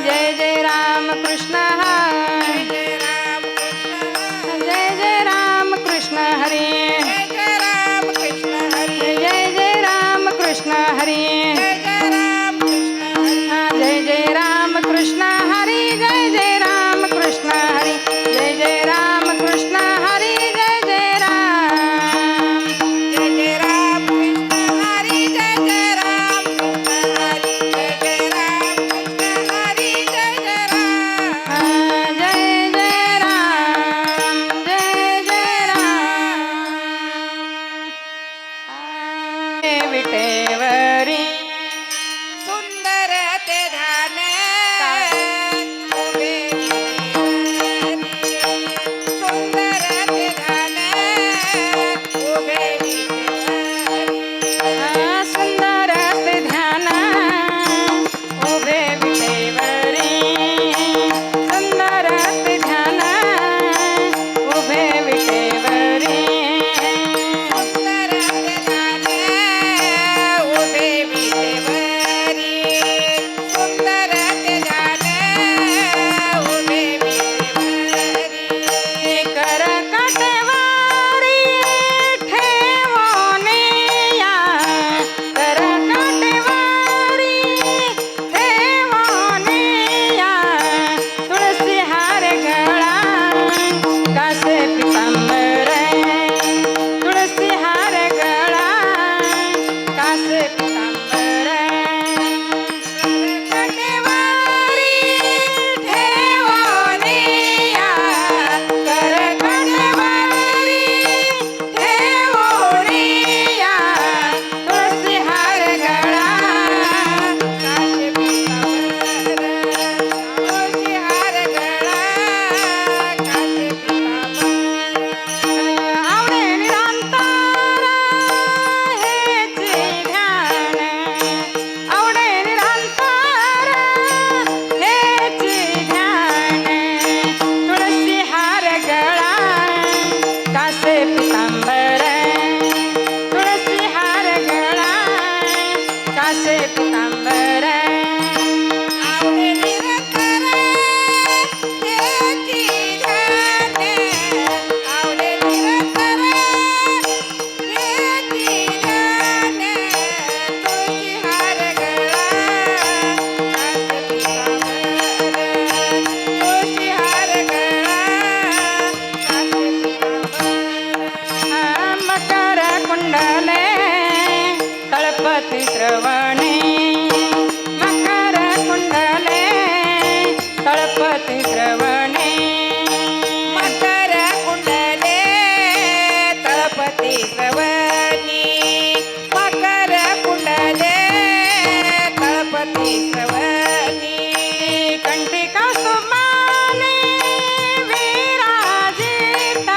जय जय राम कृष्ण हरी, जय जय राम कृष्ण हरी, जय जय राम कृष्ण हरी, जय जय राम कृष्ण हरी, जय जय राम कृष्ण हरी, जय जय राम कृष्ण हरी, जय जय राम, जय जय राम कृष्ण हरी, जय जय राम कृष्ण हरी, जय जय राम कृष्ण हरी, जय जय राम, जय जय राम, जय जय राम, विटेवरी सुंदर ते ध्यान उभे विटेवरी, सुंदर ते ध्यान उभे विटेवरी, सुंदर ते ध्यान उभे विटेवरी, सुंदर ते ध्यान उभे विटेवरी, सुंदर ते ध्यान उभे विटेवरी, सुंदर ते ध्यान उभे विटेवरी, कर काटेवारी ठेवोनिया, कर काटेवारी ठेवोनिया, तुळसी हार गळा कासे पितांबर, तुळसी हार गळा कासे पितांबर, काटेवारी ठेवोनिया, कर काटेवारी ठेवोनिया, तुळसी हार गळा काशे पितांबर, तुळशी हार गळा काशे पितांबर, आवडे निरंतर हेचे ध्यान, आवडे निरंतर हेचे ध्यान, तुळसी हार गळा कासे पितांबर, तुळसी हार गळा कासे पितांबर, आवडे निरंतर हेची ध्यान, आवडे निरंतर हेची ध्यान, तुळशी हार गळा कासे पितांबर, तुळशी हार गळा कासे पितांबर, मकर कुंडले तळपती श्रवणे, मकर कुंडले तळपती श्रवणे, मकर कुंडले तळपती श्रवणी, मकर कुंडले तळपती श्रवणी, कंठिका सुमाने विराजित,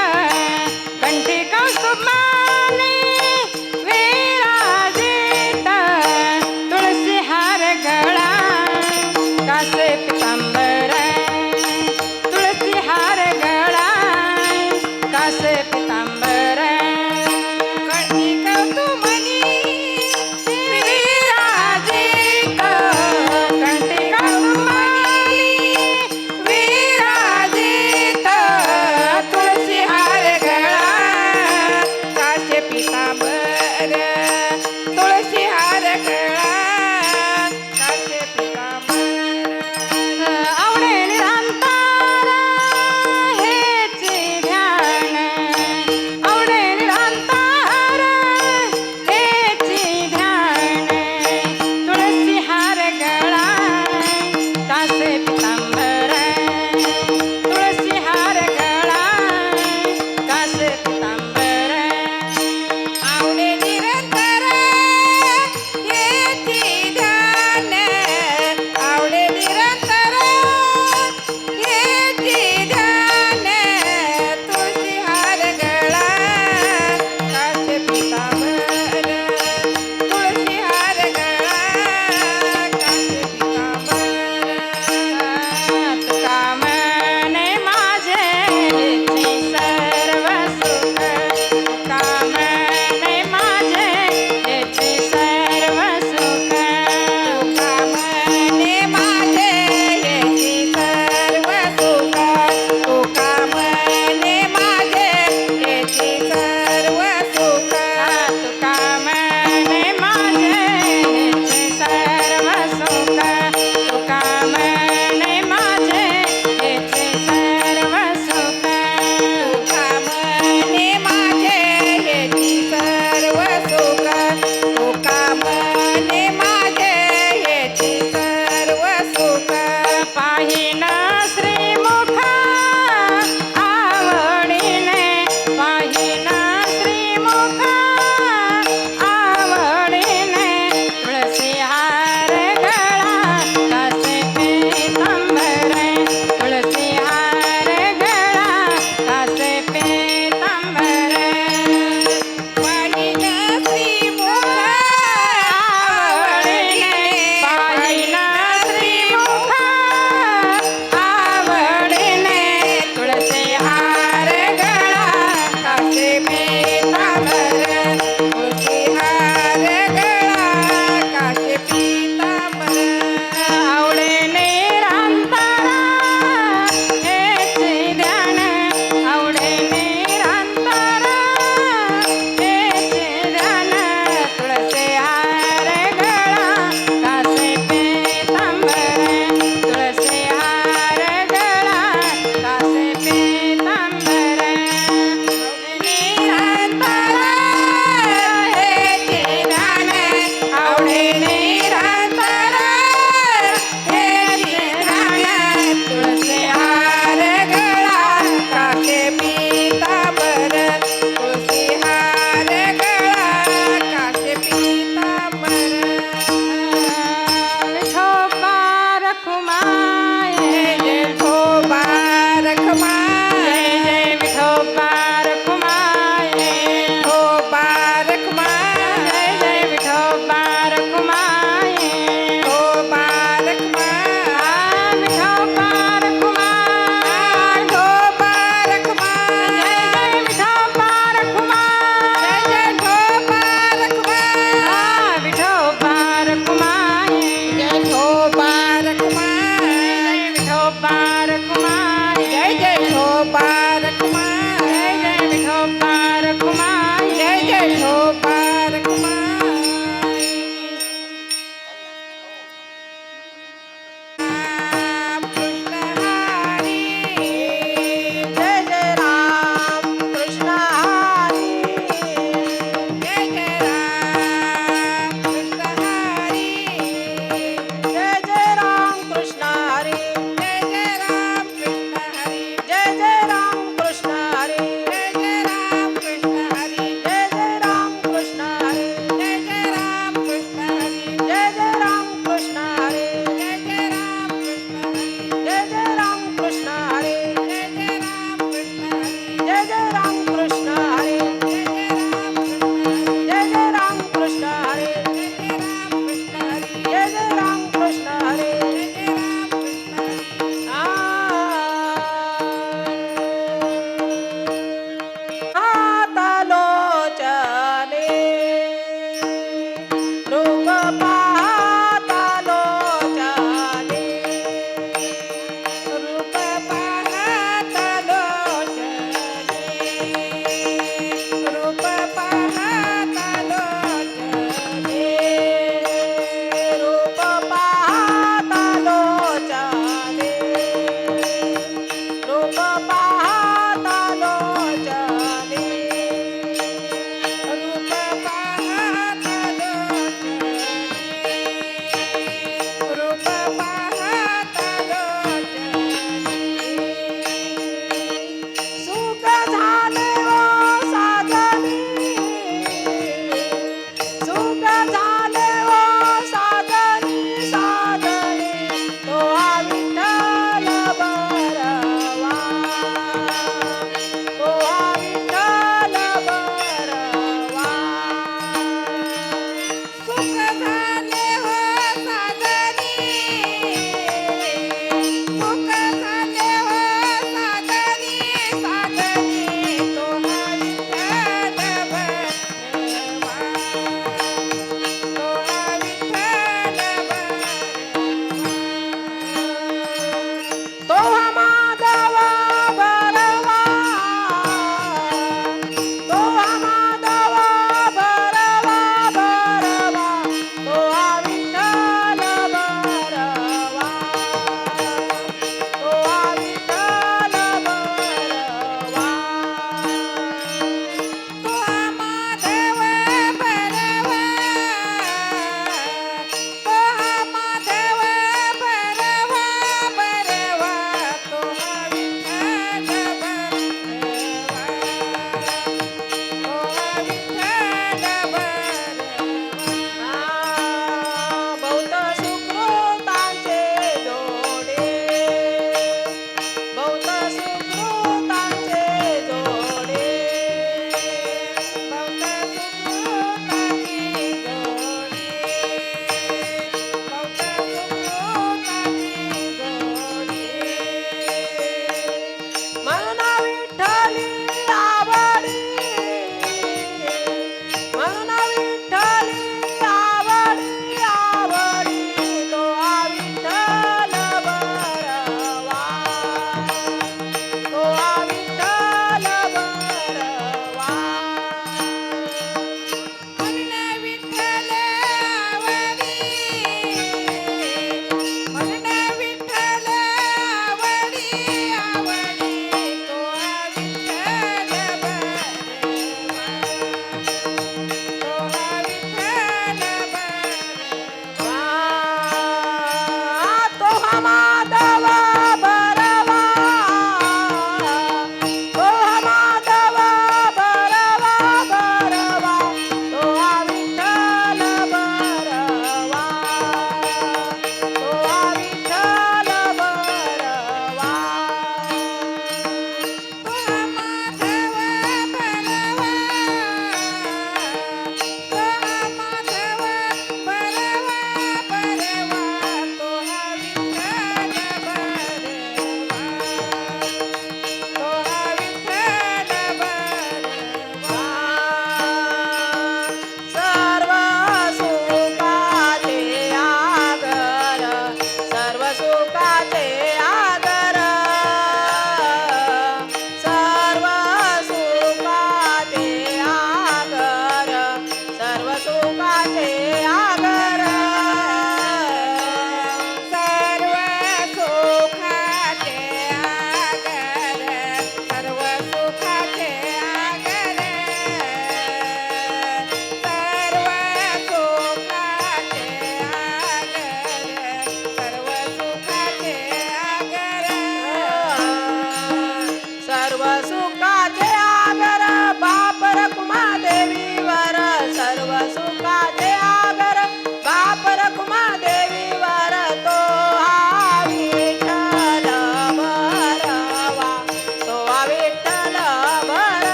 कंठिका सुमाने विराजित, तुळसी हार गळा कासे पितांबर, तुळसी हार गळा कासे पितांबर, कंठिका तुमनी विराजित, कंठिका सुमाने विराजित, तुळसी हार गळा काशे पितांबर, तुळशी हार गळा काशे पितांबर,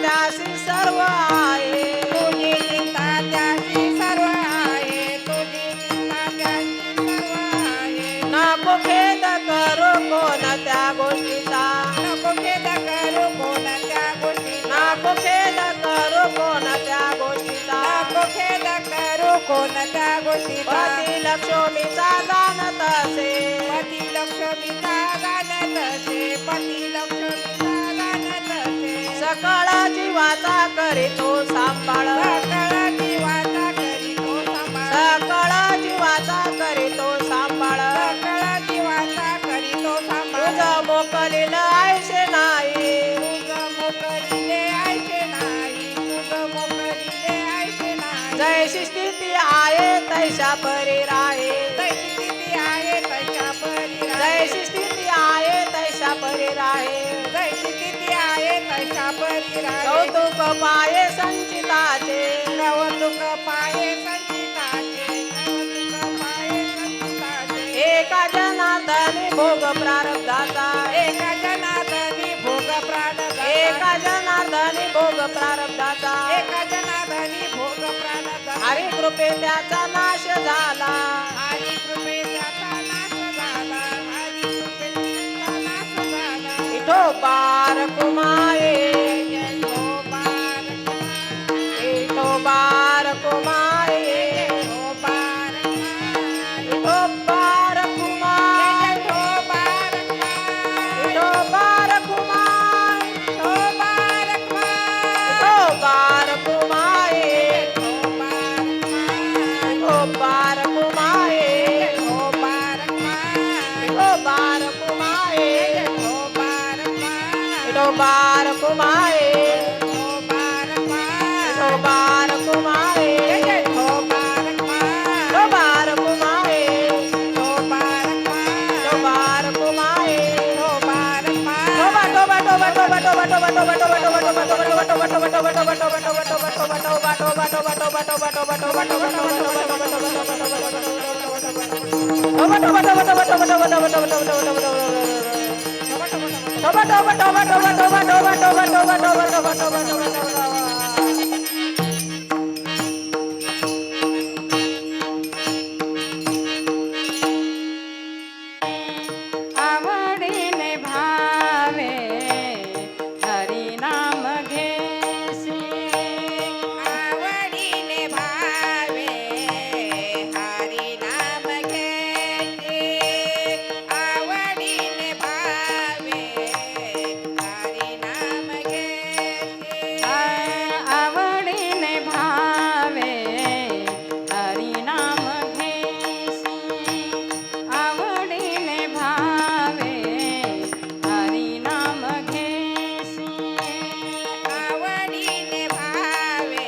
त्याशी सर्व आहे तुझी चिंता त्याची सर्व आहे तुझी चिंता त्याची सर्व आहे नको खेद करू कोणत्या गोष्टीचा नको खेद करू कोणत्या गोष्टीचा नको खेद करू कोणत्या गोष्टीचा नको खेद करू कोणत्या गोष्टीचा पती लक्ष्मीचा जाणत असे पती लक्ष्मीचा गाणत असे पती लक्ष्मीचा गाणत असे सकळ जीवाचा करीतो सांभाळ सकळ जीवाचा करीतो सांभाळ सकळ जीवाचा करीतो सांभाळ सकळ जीवाचा करीतो सांभाळ तुझं मोकलील आयशे नाही तुझं मोकळीले ऐसे नाही तुझं मोकळीले ऐसे नाही जैशी स्थिती आहे तैशा परी राहे तशी स्थिती आहे तशा परी राहे जैशी स्थिती आहे तैशा परी राहे जशी स्थिती आहे तशा परी राहे कौतुक पाये संचिताचे कौतुक पाये संचिताचे कौतुक पाये संचिताचे एका जनार्दनी भोग प्रारब्धाचा एका जनार्दनी भोग प्राणदाता एका जनार्दनी भोग प्रारब्धाचा एका जनार्दनी भोग प्राणदाता हरी कृपे त्याचा नाश झाला हरी कृपे त्याचा नाश झाला हरी कृपे त्याचा नाश झाला विठोबार कुमाये विठोबार कुमाये विठोबार कुमार विठोबार कुमार विठोबार कुमाये विठोबार कुमाये विठोबार कुमाये विठोबार कुमाये विठोबार कुमाये विठोबार कुमाये विठोबार कुमाये टोबा टोबा टोबा टोबा टोबा टोबा टोबा टोबा टोबा टोबा टोबा टोबा टोबा टोबा टोबा टोबा आवडीने भावे हरी नाम घेसी आवडीने भावे हरी नाम घेते आवडीने भावे हरी नाम घेते आवडीने भावे हरी नाम घेसी आवडीने भावे हरी नाम घेसी आवडीने भावे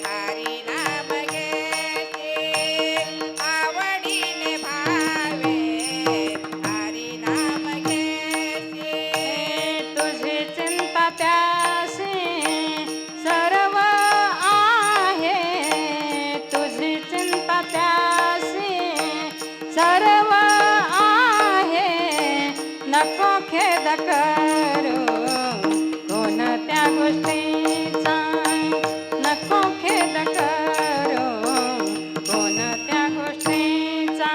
हरी नाम घेते आवडीने भावे हरी नाम घेते तुझी चिंता त्यासी सर्व आहे तुझी चिंता त्यासी सर्व आहे नको खेद करू कोणत्या गोष्टीचा नको खेद करू कोणत्या गोष्टीचा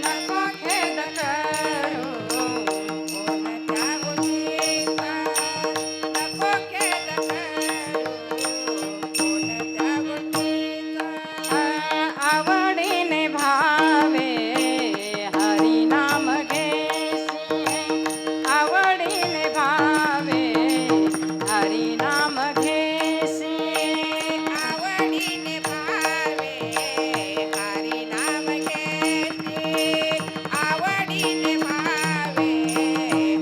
नको खेद करू आवडीने भावे हरी नाम घेसी आवडीने भावे हरी नाम घेसी आवडीने भावे हरी नाम घेते आवडीने भावे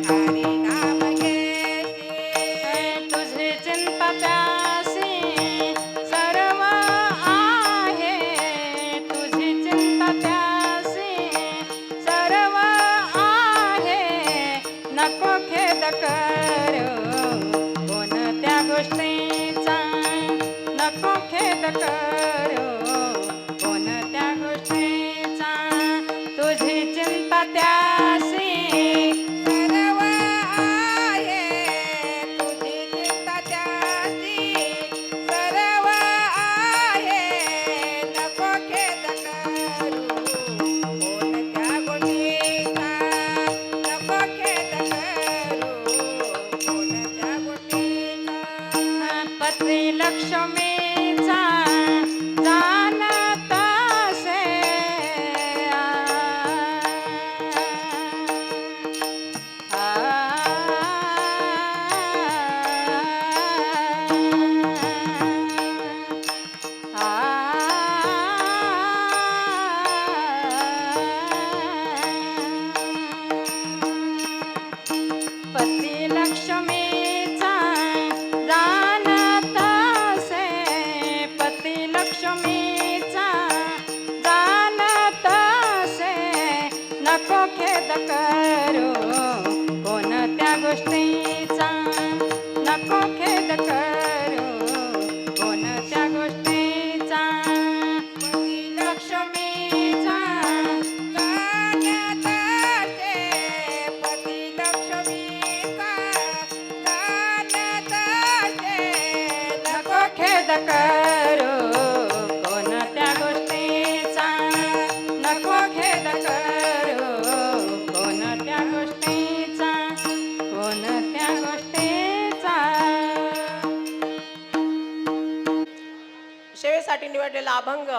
हरी नाम घेते तुझी चिंता त्यासी सर्व आहे तुझी चिंता त्यासी सर्व आहे नको खेद करू कोणत्या गोष्टीचा लक्ष्मीचा जाणत असे पती लक्ष्मीचा जाणत असे पती लक्ष्मीचा जाणत असे नको खेद करू कोणत्या गोष्टीचा नको खेद करू कोणत्या गोष्टीचा पती लक्ष्मीचा जाण्यात असे पती लक्ष्मीचा जाण्यात असे नको खेद करू कोणत्या गोष्टीचा नको खेद करू कोणत्या गोष्टीचा कोणत्या गोष्टीचा सेवेसाठी निवडलेला अभंग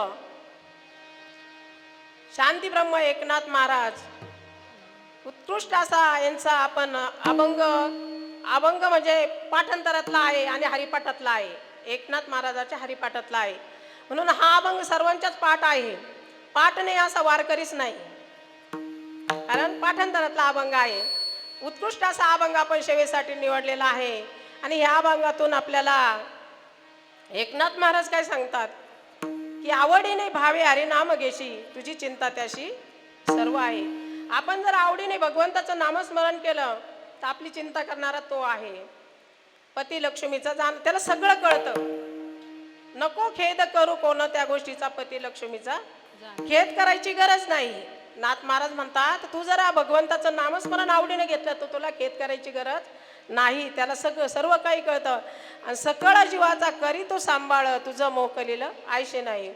शांती ब्रह्म एकनाथ महाराज उत्कृष्ट असा यांचा आपण अभंग अभंग म्हणजे पाठांतरातला आहे आणि हरिपाठातला आहे. एकनाथ महाराजाच्या हरिपाठातला आहे म्हणून हा अभंग सर्वांच्याच पाठ आहे. पाठ नाही असा वारकरीच नाही कारण पाठांतरातला अभंग आहे. उत्कृष्ट असा अभंग आपण सेवेसाठी निवडलेला आहे आणि ह्या अभंगातून आपल्याला एकनाथ महाराज काय सांगतात की आवडीने भावे हरी नाम घेशी तुझी चिंता त्याशी सर्व आहे. आपण जर आवडीने भगवंताचं नामस्मरण केलं तर आपली चिंता करणारा तो आहे. पती लक्ष्मीचा जाण त्याला सगळं कळतं. नको खेद करू कोणत्या गोष्टीचा पती लक्ष्मीचा खेद करायची गरज नाही. नाथ महाराज म्हणतात तू जरा भगवंताचं नामस्मरण आवडीने घेतलं तर तुला खेद करायची गरज नाही. त्याला सगळं सर्व काही कळतं आणि सकळ जीवाचा करी तो सांभाळ तुझं मोकलीलं आयशे नाही.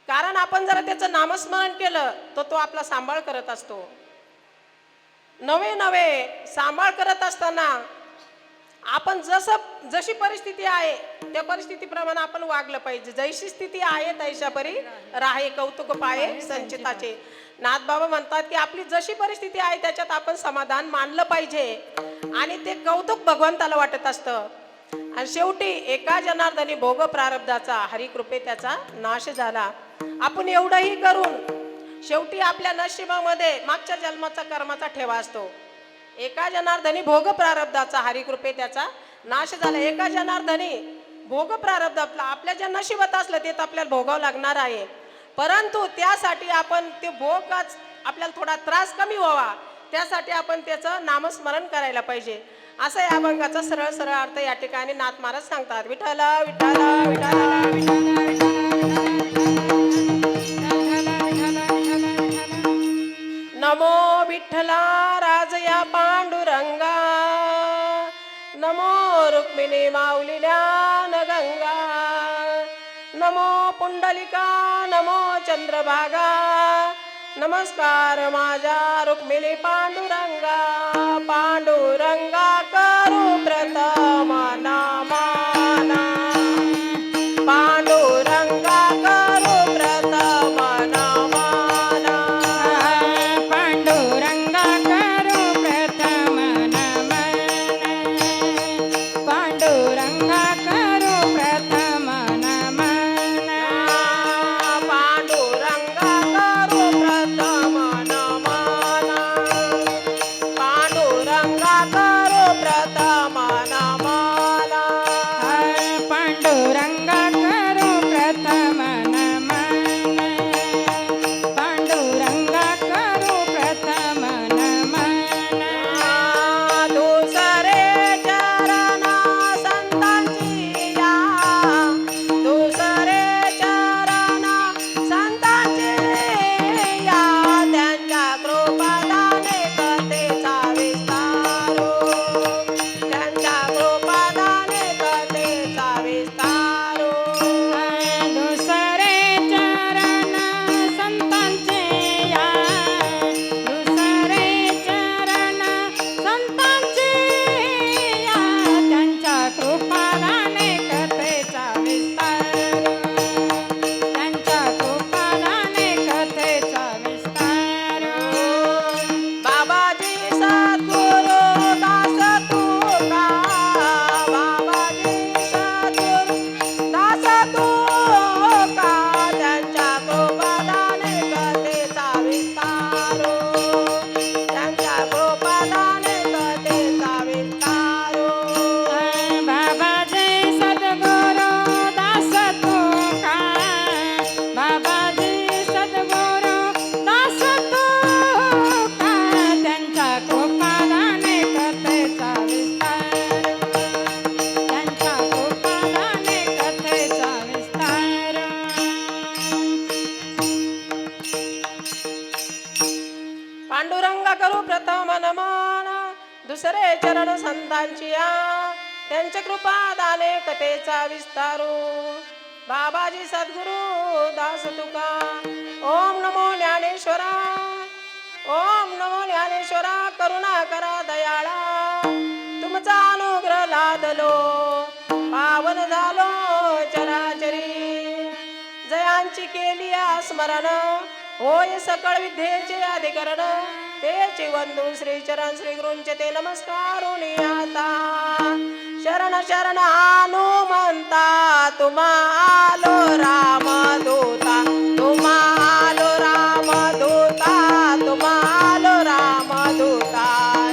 कारण आपण जरा त्याचं नामस्मरण केलं तर तो आपला सांभाळ करत असतो. नवे नवे सांभाळ करत असताना आपण जशी परिस्थिती आहे त्या परिस्थितीप्रमाणे आपण वागलं पाहिजे. जैशी स्थिती आहे तैशा परी राहे कौतुक पाये संचिताचे. नाथ बाबा म्हणतात की आपली जशी परिस्थिती आहे त्याच्यात आपण समाधान मानलं पाहिजे आणि ते कौतुक भगवंताला वाटत असतं. आणि शेवटी एका जनार्दनी भोग प्रारब्धाचा हरिकृपे त्याचा नाश झाला. आपण एवढंही करून शेवटी आपल्या नशिबामध्ये मागच्या जन्माचा कर्माचा ठेवा असतो. एका जनार्दनी भोग प्रारब्धाचा हरिकृपे त्याचा नाश झाला. एका जनार्दनी भोग प्रारब्ध आपल्या ज्या नशिबात असलं ते तर आपल्याला भोगावं लागणार आहे. परंतु त्यासाठी आपण ते भोगच आपल्याला थोडा त्रास कमी व्हावा त्यासाठी आपण त्याचं नामस्मरण करायला पाहिजे. असा या अभंगाचा सरळ सरळ अर्थ या ठिकाणी नाथ महाराज सांगतात. विठ्ठला विठ्ठला विठ्ठला नमो विठ्ठला राजया पांडुरंगा नमो रुक्मिणी माऊली ज्ञान गंगा नमो पुंडलिका नमो चंद्रभागा नमस्कार माझ्या रुक्मिणी पांडुरंगा पांडुरंगा करू प्रथम नामाना पांडुरंगा करू प्रथम नामाना पांडुरंगा करू प्रथम नमन पांडुरंगा करू प्रथम नमन पांडुरंगा करू प्रथम नमन पांडुरंगा करू प्रथम नमन नादाने कथेचा विस्तारू बाबाजी सद्गुरु दास तुका ओम नमो ज्ञानेश्वरा ओम नमो ज्ञानेश्वरा करुणा करा दयाळा तुमचा अनुग्रह लादलो पावन झालो चराचरी जयांची केली स्मरण होय सकळ विद्येचे अधिकरण तेचे वंदू श्री चरण श्री गुरूंचे ते नमस्कारुणी आता शरण शरण हनुमंता तुम्हा आलो रामदूता तुम्हा आलो रामदूता तुम्हा आलो रामदूता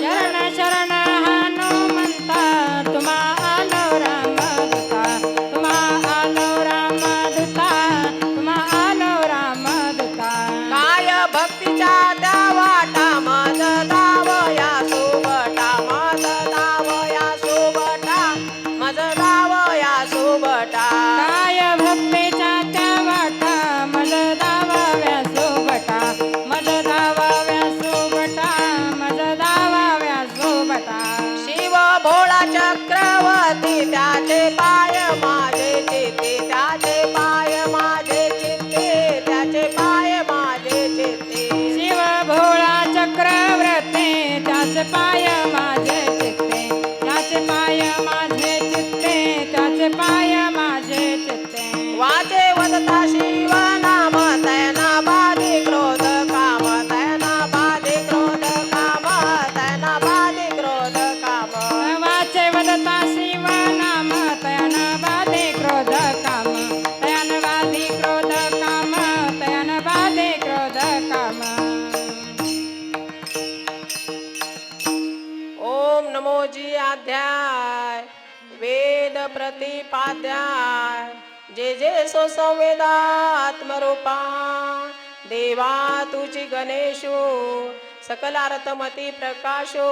शरण शरण हनुमंता तुम्हा आलो रामदूता तुम्हा आलो रामदूता तुम्हा आलो रामदूता काय भक्तीच्या त्या वाटा मज दावया सुबटा मज दावया सुबटा मज दावया सुबटा काय भक्तीच्या त्या वाटा मज दावाव्या सोबटा मज दावाव्या सोबटा मज दावाव्या सोबटा शिव भोळा चक्रवर्ती त्याचे पाय माझे चित्ते त्याचे पाय माझे चित्ते त्याचे पाय माझे चित्ते शिव भोळा चक्रवर्ती त्याचे पाय माझे चित्ते त्याचे पाय माझे चित्ते त्याचे पाय माझे चित्ते वाचे वदता शिव नाम तैना बाधी क्रोध काम तैना बाधी क्रोध काम तैना बाधी क्रोध काम वाचे वदता शिव नाम तयन बाधे क्रोध काम तयन बाधी क्रोध काम तयन बाधे क्रोध काम ओम नमोजी अध्याय वेद प्रतिपाद्याय जे जे सो संवेदात्मरूपा देवा तुझी गणेशो सकलार्थमती प्रकाशो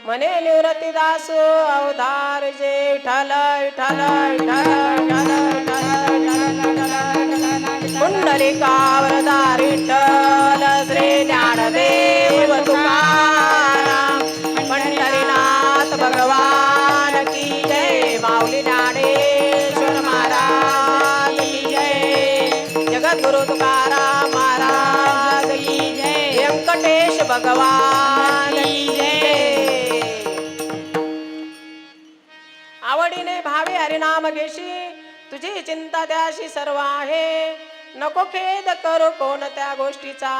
मने निवृत्ती दासो अवधार जे विठ्ठल विठ्ठल विठ्ठल पुंडलिकावरदा विठ्ठल श्री ज्ञानदेव तुकाराम पंढरीनाथ भगवान की जय माऊली ज्ञानेश्वर महाराज की जय जगद्गुरु तुकाराम महाराज की जय व्यंकटेश भगवान की जय आवडीने भावे हरिनाम घेशी तुझी चिंता त्याशी सर्व आहे नको खेद करू कोणत्या गोष्टीचा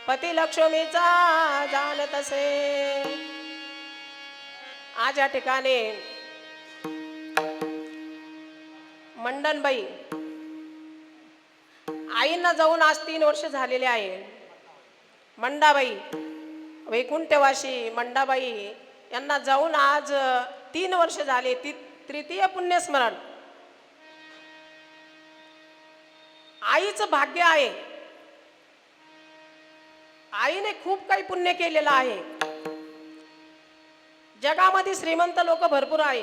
पती लक्ष्मीचा जाणत असे आज या ठिकाणी मंडनबाई आईंना जाऊन आज 3 वर्ष झालेले आहे. मंडाबाई वैकुंठवासी मंडाबाई यांना जाऊन आज 3 वर्ष झाले. तृतीय पुण्यस्मरण आईचं भाग्य आहे. आईने खूप काही पुण्य केलेलं आहे. जगामध्ये श्रीमंत लोक भरपूर आहे.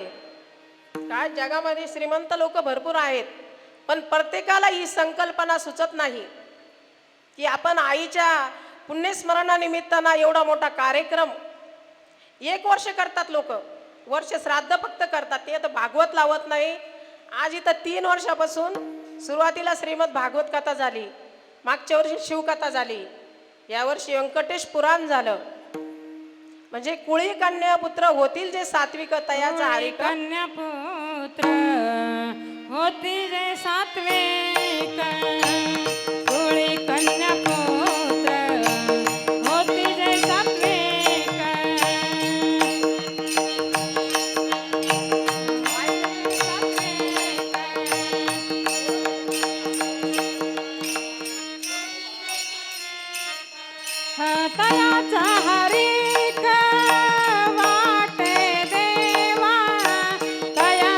काय जगामध्ये श्रीमंत लोक भरपूर आहेत, पण प्रत्येकाला ही संकल्पना सुचत नाही की आपण आईच्या पुण्यस्मरणानिमित्तानं एवढा मोठा कार्यक्रम 1 वर्ष करतात. लोक वर्ष श्राद्ध फक्त करतात, ते तर भागवत लावत नाही. आज इथं 3 वर्षापासून सुरुवातीला श्रीमद भागवत कथा झाली, मागच्या वर्षी शिवकथा झाली, यावर्षी व्यंकटेश पुराण झालं. म्हणजे कुळी कन्या पुत्र होतील जे सात्विक तयाचा हरिक कन्या पुत्र होती जे सात्विक कुळी कन्या पुत्र होती जे सात्विक तयाचा हरिक वाटे देवा तया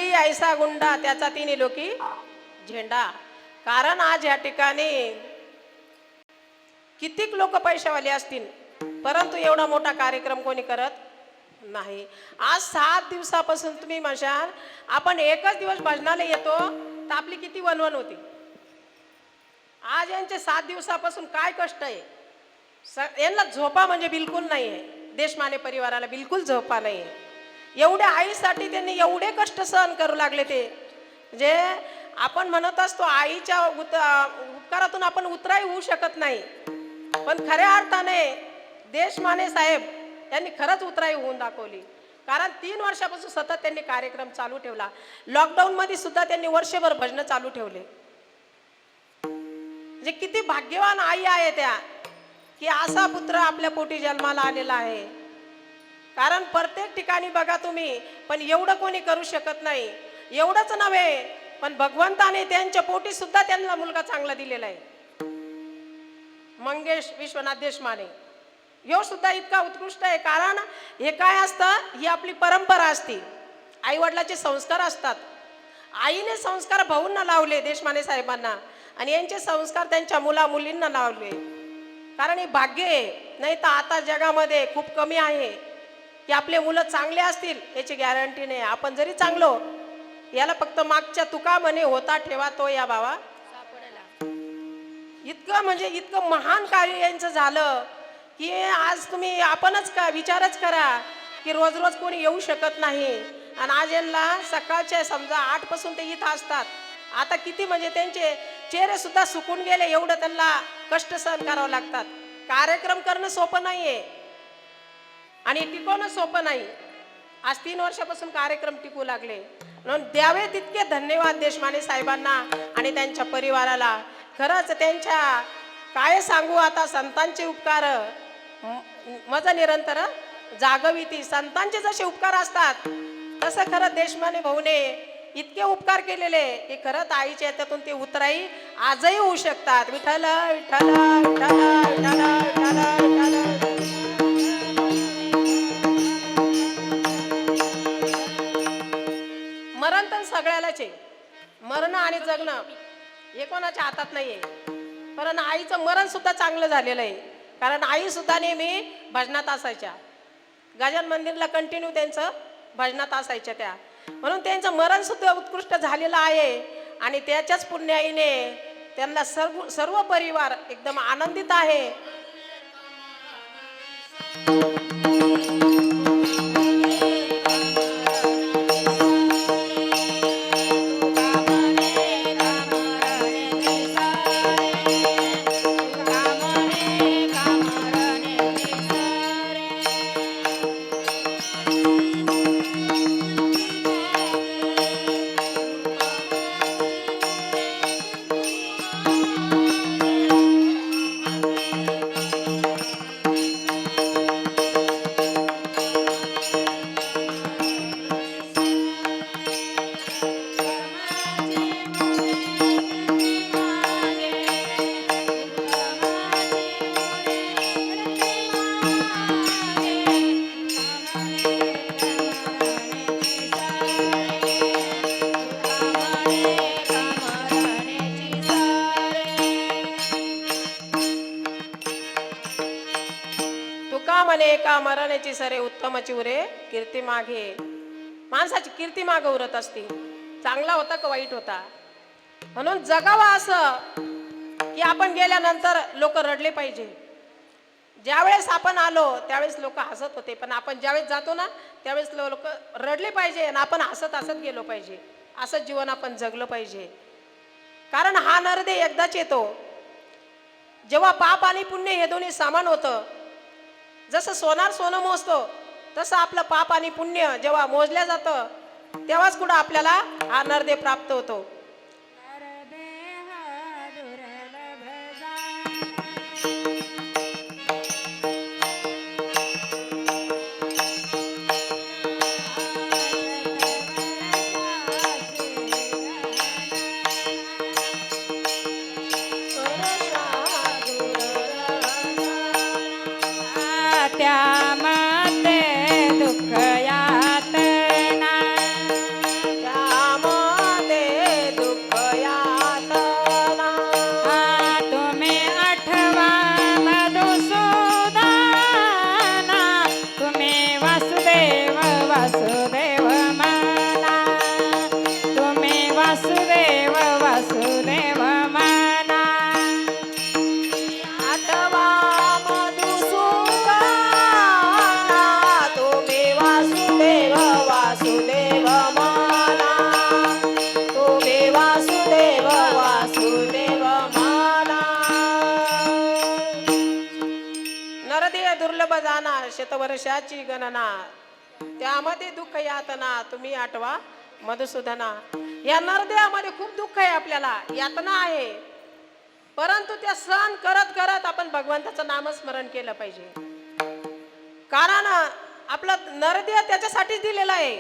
येई ऐसा गुंडा त्याचा तिन्ही लोकी झेंडा. कारण आज या ठिकाणी कितीक लोक पैशावाले असतील, परंतु एवढा मोठा कार्यक्रम कोणी करत नाही. आज 7 दिवसापासून तुम्ही म्हणशाल आपण एकच दिवस भजनाला येतो तर आपली किती वनवन होती. आज यांचे 7 दिवसापासून काय कष्ट आहे. यांना झोपा म्हणजे बिलकुल नाही आहे. देशमाने परिवाराला बिलकुल झोपा नाही आहे. एवढ्या आईसाठी त्यांनी एवढे कष्ट सहन करू लागले. ते म्हणजे आपण म्हणत असतो आईच्या उपकारातून आपण उतराई होऊ शकत नाही, पण खऱ्या अर्थाने देशमाने साहेब यांनी खरंच उतराई होऊन दाखवली. कारण 3 वर्षापासून सतत त्यांनी कार्यक्रम चालू ठेवला. लॉकडाऊन मध्ये सुद्धा त्यांनी वर्षभर भजन चालू ठेवले. म्हणजे किती भाग्यवान आई आहे त्या, की असा पुत्र आपल्या पोटी जन्माला आलेला आहे. कारण प्रत्येक ठिकाणी बघा तुम्ही, पण एवढं कोणी करू शकत नाही. एवढंच नव्हे, पण भगवंताने त्यांच्या पोटी सुद्धा त्यांना मुलगा चांगला दिलेला आहे. मंगेश विश्वनाथ देशमाने ह्यो सुद्धा इतका उत्कृष्ट आहे. कारण हे काय असतं, ही आपली परंपरा असते. आई वडिलाचे संस्कार असतात. आईने संस्कार भाऊंना लावले देशमाने साहेबांना, आणि यांचे संस्कार त्यांच्या मुला मुलींना लावले. कारण हे भाग्य आहे. नाही तर आता जगामध्ये खूप कमी आहे की आपले मुलं चांगले असतील याची गॅरंटी नाही. आपण जरी चांगलो, याला फक्त मागच्या तुका म्हणे होता ठेवा तो या बाबा. इतकं म्हणजे इतकं महान कार्य यांचं झालं की आज तुम्ही आपणच का विचारच करा की रोज रोज कोणी येऊ शकत नाही. आणि आज यांना सकाळचे समजा 8 पासून ते इथं असतात. आता किती म्हणजे त्यांचे चेहरे सुद्धा सुकून गेले, एवढं त्यांना कष्ट सहन करावं लागतात. कार्यक्रम करणं सोपं नाहीये आणि टिकवणं सोपं नाही. आज 3 वर्षापासून कार्यक्रम टिकू लागले. म्हणून द्यावे तितके धन्यवाद देशमाने साहेबांना आणि त्यांच्या परिवाराला. खरंच त्यांच्या काय सांगू आता, संतांचे उपकार मज निरंतर जागविती. संतांचे जसे उपकार असतात तसं खरं देशमाने भाऊने इतके उपकार केलेले की खरंच आईच्या याच्यातून ते उतराई आजही होऊ शकतात. विठ्ठल विठ्ठल विठ्ठल विठ्ठल विठ्ठल विठ्ठल. मरण तर सगळ्यालाच आहे. मरण आणि जगणं हे कोणाच्या हातात नाहीये. पण आईचं मरण सुद्धा चांगलं झालेलं आहे. कारण आई सुद्धा नेहमी भजनात असायच्या. गजानन मंदिरला कंटिन्यू त्यांचं भजनात असायच्या त्या. म्हणून त्यांचं मरण सुद्धा उत्कृष्ट झालेलं आहे. आणि त्याच्याच पुण्याईने त्यांना सर्व परिवार एकदम आनंदित आहे. म्हणे एका मरणाची सरे उत्तमची उरे कीर्ती मागे. माणसाची कीर्ती मागे उरत असते. चांगला होता का वाईट होता. म्हणून जगावा असं की आपण गेल्यानंतर लोक रडले पाहिजे. ज्यावेळेस आपण आलो त्यावेळेस लोक हसत होते, पण आपण ज्यावेळेस जातो ना त्यावेळेस लोक रडले पाहिजे आणि आपण हसत हसत गेलो पाहिजे. असं जीवन आपण जगलं पाहिजे. कारण हा नरदेह एकदाच येतो. जेव्हा पाप आणि पुण्य हे दोन्ही समान होतं, जसं सोनार सोनं मोजतो तसं आपलं पाप आणि पुण्य जेव्हा मोजल्या जातं तेव्हाच कुठं आपल्याला हा नरदेह प्राप्त होतो. वैभव जाना शतवर्षाची गणना, त्यामध्ये दुःख यातना तुम्ही आठवा मधुसूदना. या नरदेहामध्ये खूप दुःख आहे, आपल्याला यातना आहे, परंतु त्या सहन करत करत आपण भगवंताचं नामस्मरण केलं पाहिजे. कारण आपलं नरदेह त्याच्यासाठीच दिलेला आहे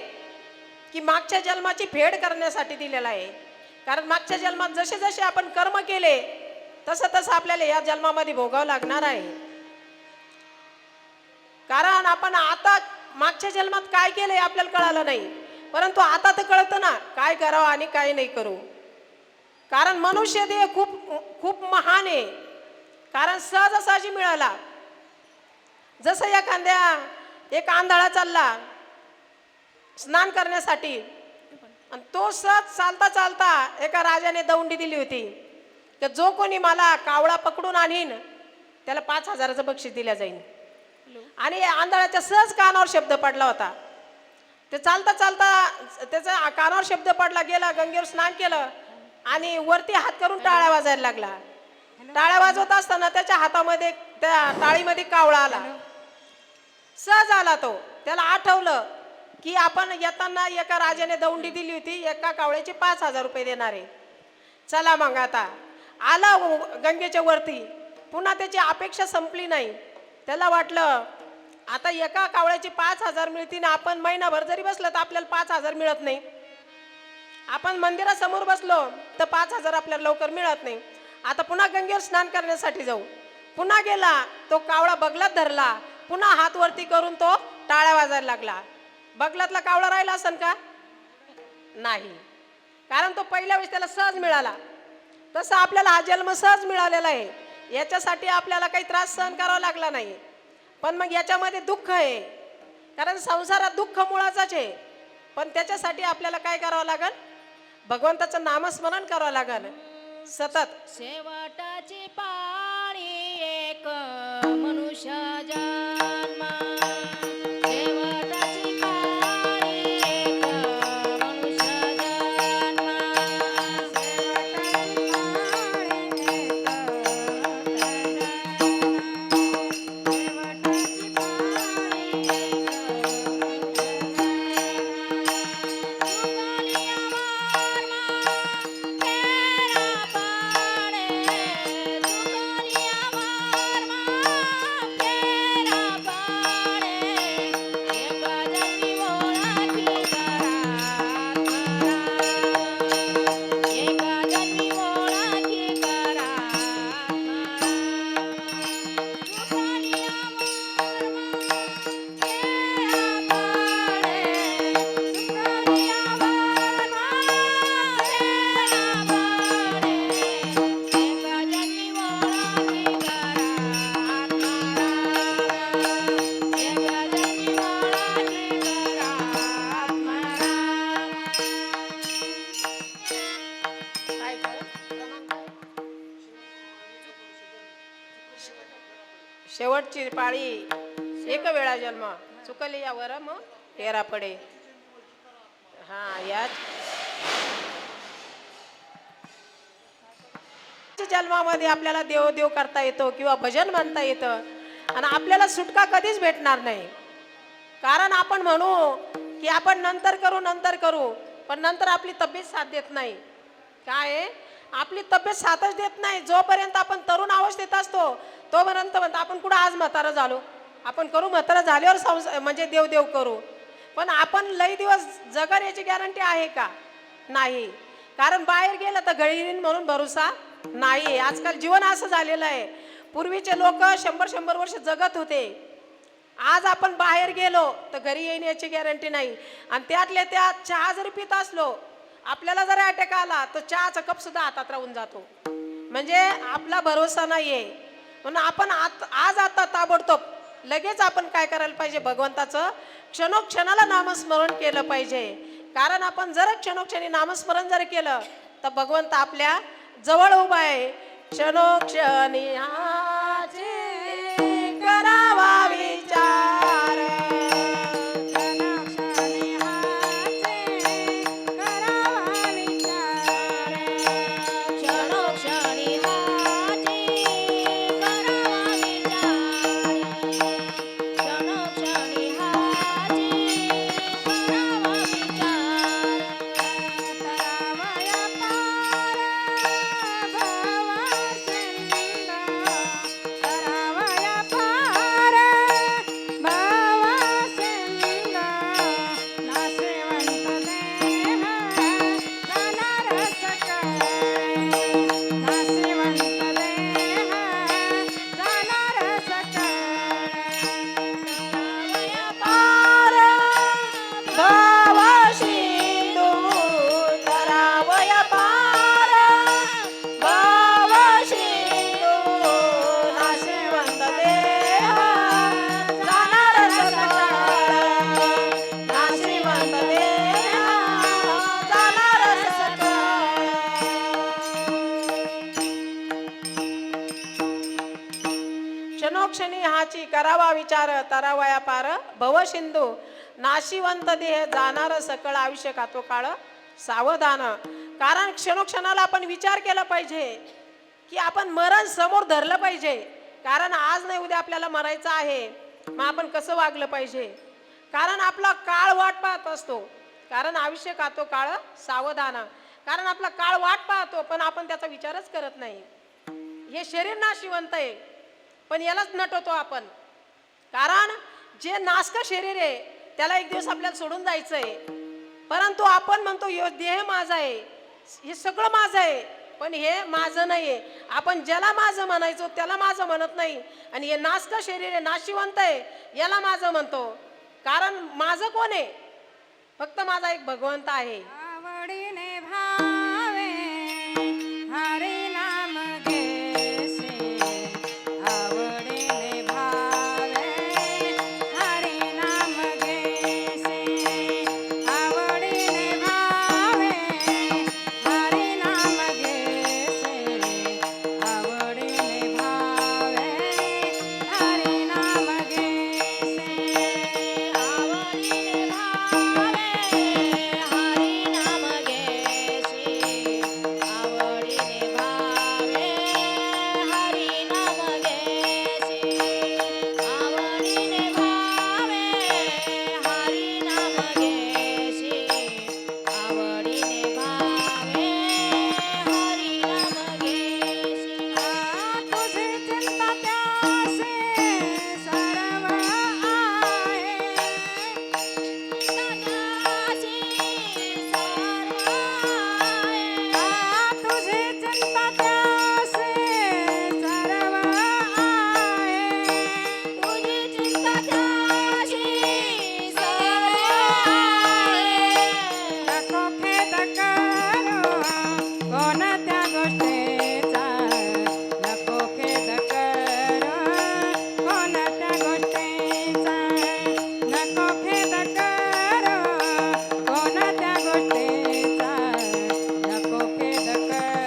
की मागच्या जन्माची फेड करण्यासाठी दिलेला आहे. कारण मागच्या जन्मात जसे जसे आपण कर्म केले तसं तसं आपल्याला या जन्मामध्ये भोगावं लागणार आहे. कारण आपण आता मागच्या जन्मात काय केलंय आपल्याला कळालं नाही, परंतु आता तर कळतं ना काय करावं आणि काय नाही करू. कारण मनुष्य देह खूप खूप महान आहे. कारण सहजासहजी मिळाला. जसं एक आंधळा चालला स्नान करण्यासाठी, आणि तो सहज चालता चालता एका राजाने दौंडी दिली होती की जो कोणी मला कावळा पकडून आणीन त्याला 5,000चं बक्षीस दिल्या जाईल. आणि आंधळाच्या सहज कानावर शब्द पडला होता. ते चालता चालता त्याचा कानावर शब्द पडला, गेला गंगेवर स्नान केलं आणि वरती हात करून टाळ्या वाजायला लागला. टाळ्या वाजवत असताना त्याच्या हातामध्ये त्या टाळीमध्ये कावळा आला. सहज आला तो. त्याला आठवलं की आपण येताना एका राजाने दौंडी दिली होती, एका कावळ्याचे 5,000 रुपये देणारे. चला मग आता आला गंगेच्या वरती. पुन्हा त्याची अपेक्षा संपली नाही. त्याला वाटलं आता एका कावळ्याचे 5,000 मिळतील, आपण महिनाभर जरी बसलं तर आपल्याला 5,000 मिळत नाही. आपण मंदिरासमोर बसलो तर 5,000 आपल्याला लवकर मिळत नाही. आता पुन्हा गंगेवर स्नान करण्यासाठी जाऊ. पुन्हा गेला, तो कावळा बगलात धरला. पुन्हा हात वरती करून तो टाळ्या वाजायला लागला. बगलातला कावळा राहिला असन का? नाही. कारण तो पहिल्या वेळेस त्याला सहज मिळाला. तसं आपल्याला हा जन्म सहज मिळालेला आहे. याच्यासाठी आपल्याला काही त्रास सहन करावा लागला नाही. पण मग याच्यामध्ये दुःख आहे. कारण संसारात दुःख मुळाचाच आहे. पण त्याच्यासाठी आपल्याला काय करावं लागेल? भगवंताचं नामस्मरण करावं लागेल सतत. शेवटाची पाळी एक मनुष्य जन्म, शेवटाची पाळी एक मनुष्य जन्म, शेवटाची पाळी शेवटाची शेवटची पाळी एक वेळा जन्म, चुकली यावर मग तेरा पडे. हा याच जन्मामध्ये आपल्याला देव देव करता येतो किंवा भजन म्हणता येतं, आणि आपल्याला सुटका कधीच भेटणार नाही. कारण आपण म्हणू की आपण नंतर करू, पण नंतर आपली तब्येत साथ देत नाही. काय आपली तब्येत साथच देत नाही. जोपर्यंत आपण तरुण अवस्थेत असतो तोपर्यंत म्हणतो आपण कुठं आज म्हातारा झालो, आपण करू म्हातारा झाल्यावर म्हणजे देव देव करू. पण आपण लई दिवस जगन याची गॅरंटी आहे का? नाही. कारण बाहेर गेलं तर घरी येईन म्हणून भरोसा नाही. आजकाल जीवन असं झालेलं आहे. पूर्वीचे लोक 100-100 वर्ष जगत होते. आज आपण बाहेर गेलो तर घरी येईन याची गॅरंटी नाही. आणि त्यातल्या त्यात चहा जरी पित असलो, आपल्याला जर अटॅक आला तर चहाचा कप सुद्धा हातात राहून जातो. म्हणजे आपला भरोसा नाहीये. म्हणून आपण आज आता ताबडतोब लगेच आपण काय करायला पाहिजे? भगवंताचं क्षणोक्षणाला नामस्मरण केलं पाहिजे. कारण आपण जर क्षणोक्षणी नामस्मरण जर केलं तर भगवंत आपल्या जवळ उभा आहे. क्षणोक्षणी हाचे करावा विचार, क्षणोक्षणी हाचे करावा विचार, क्षणोक्षणी हाची करावा विचार, करावा विचार तरावया पार भव सिंधू नाशिवंत देह जाणार सकळ आयुष्य कातो काळ सावधान. कारण क्षणोक्षणाला आपण विचार केला पाहिजे की आपण मरण समोर धरलं पाहिजे. कारण आज नाही उद्या आपल्याला मरायचं आहे. मग आपण कसं वागलं पाहिजे. कारण आपला काळ वाट पाहत असतो. कारण आयुष्य कातो काळ सावधान. कारण आपला काळ वाट पाहतो पण आपण त्याचा विचारच करत नाही. हे शरीर नाशिवंत आहे पण यालाच नटवतो आपण. कारण जे नासक शरीर आहे त्याला एक दिवस आपल्याला सोडून जायचं आहे. परंतु आपण म्हणतो यो देह माझा आहे, हे सगळं माझं आहे, पण हे माझं नाही आहे. आपण ज्याला माझं म्हणायचो त्याला माझं म्हणत नाही. आणि हे नासक शरीर आहे, नाशिवंत आहे, याला माझं म्हणतो. कारण माझं कोण आहे? फक्त माझा एक भगवंत आहे. आवडीने भावे हरी नाम घेसे, आवडीने भावे हरी नाम घेसे, आवडीने भावे हरी नाम घेसे, आवडीने भावे हरी नाम घेसे, आवडीने भावे हरी नाम घेसे, आवडीने भावे हरी नाम घेसे, आवडीने भावे हरी नाम घेसे, आवडीने भावे हरी नाम घेसे. तुझी चिंता त्यासे सर्व आहे, तुझी चिंता त्यासे सर्व आहे, तुझी चिंता त्याशी सर्व आहे. नको खेद करू कोणत्या गोष्टीचा, नको खेद करू कोणत्या गोष्टीचा, नको खेद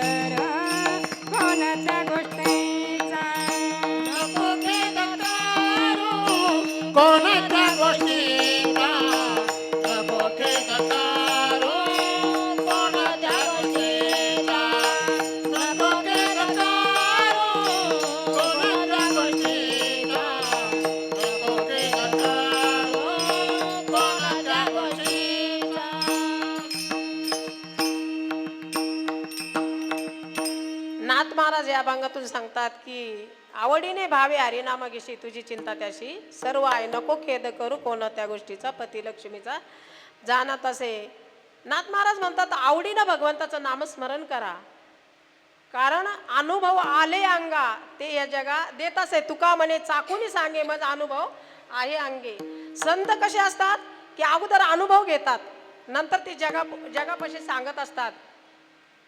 करू कोणत्या गोष्टीचा, नको खेद करू कोणत्या गोष्टीचा, नको खेद करू कोणत्या गोष्टीचा नको खेद करू, कोणत्या गोष्टीचा नको खेद करू, कोणत्या गोष्टीचा नको खेद करू, कोणत्या गोष्टीचा. नाथ महाराज या अभंगातून सांगतात की आवडीने भावे हरिनाम घेशी, तुझी चिंता त्याशी सर्व आहे, नको खेद करू कोणत्या गोष्टीचा, पती लक्ष्मीचा जाणत असे. नाथ महाराज म्हणतात आवडीनं भगवंताचं नामस्मरण करा. कारण अनुभव आले अंगा ते या जगा देत असे. तुका म्हणे चाकूनी सांगे मग अनुभव आहे अंगे. संत कसे असतात की अगोदर अनुभव घेतात, नंतर ते जगापाशी सांगत असतात.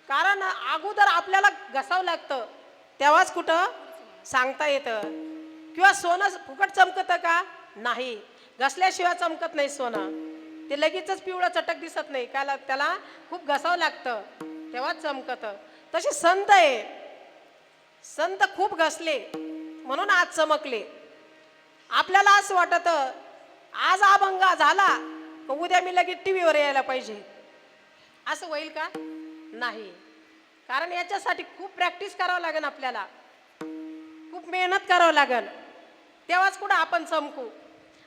कारण अगोदर आपल्याला घसावं लागतं तेव्हाच कुठं सांगता येतं. किंवा सोनं फुकट चमकतं का? नाही. घसल्याशिवाय चमकत नाही सोनं. ते लगेचच पिवळं चटक दिसत नाही, त्याला खूप घसावं लागतं तेव्हाच चमकतं. तसे संत आहे, संत खूप घसले म्हणून आज चमकले. आपल्याला असं वाटतं आज अभंग झाला उद्या मी लगेच टीव्हीवर यायला पाहिजे, असं होईल का? नाही. कारण याच्यासाठी खूप प्रॅक्टिस करावं लागेल, आपल्याला खूप मेहनत करावं लागेल, तेव्हाच कुठं आपण चमकू.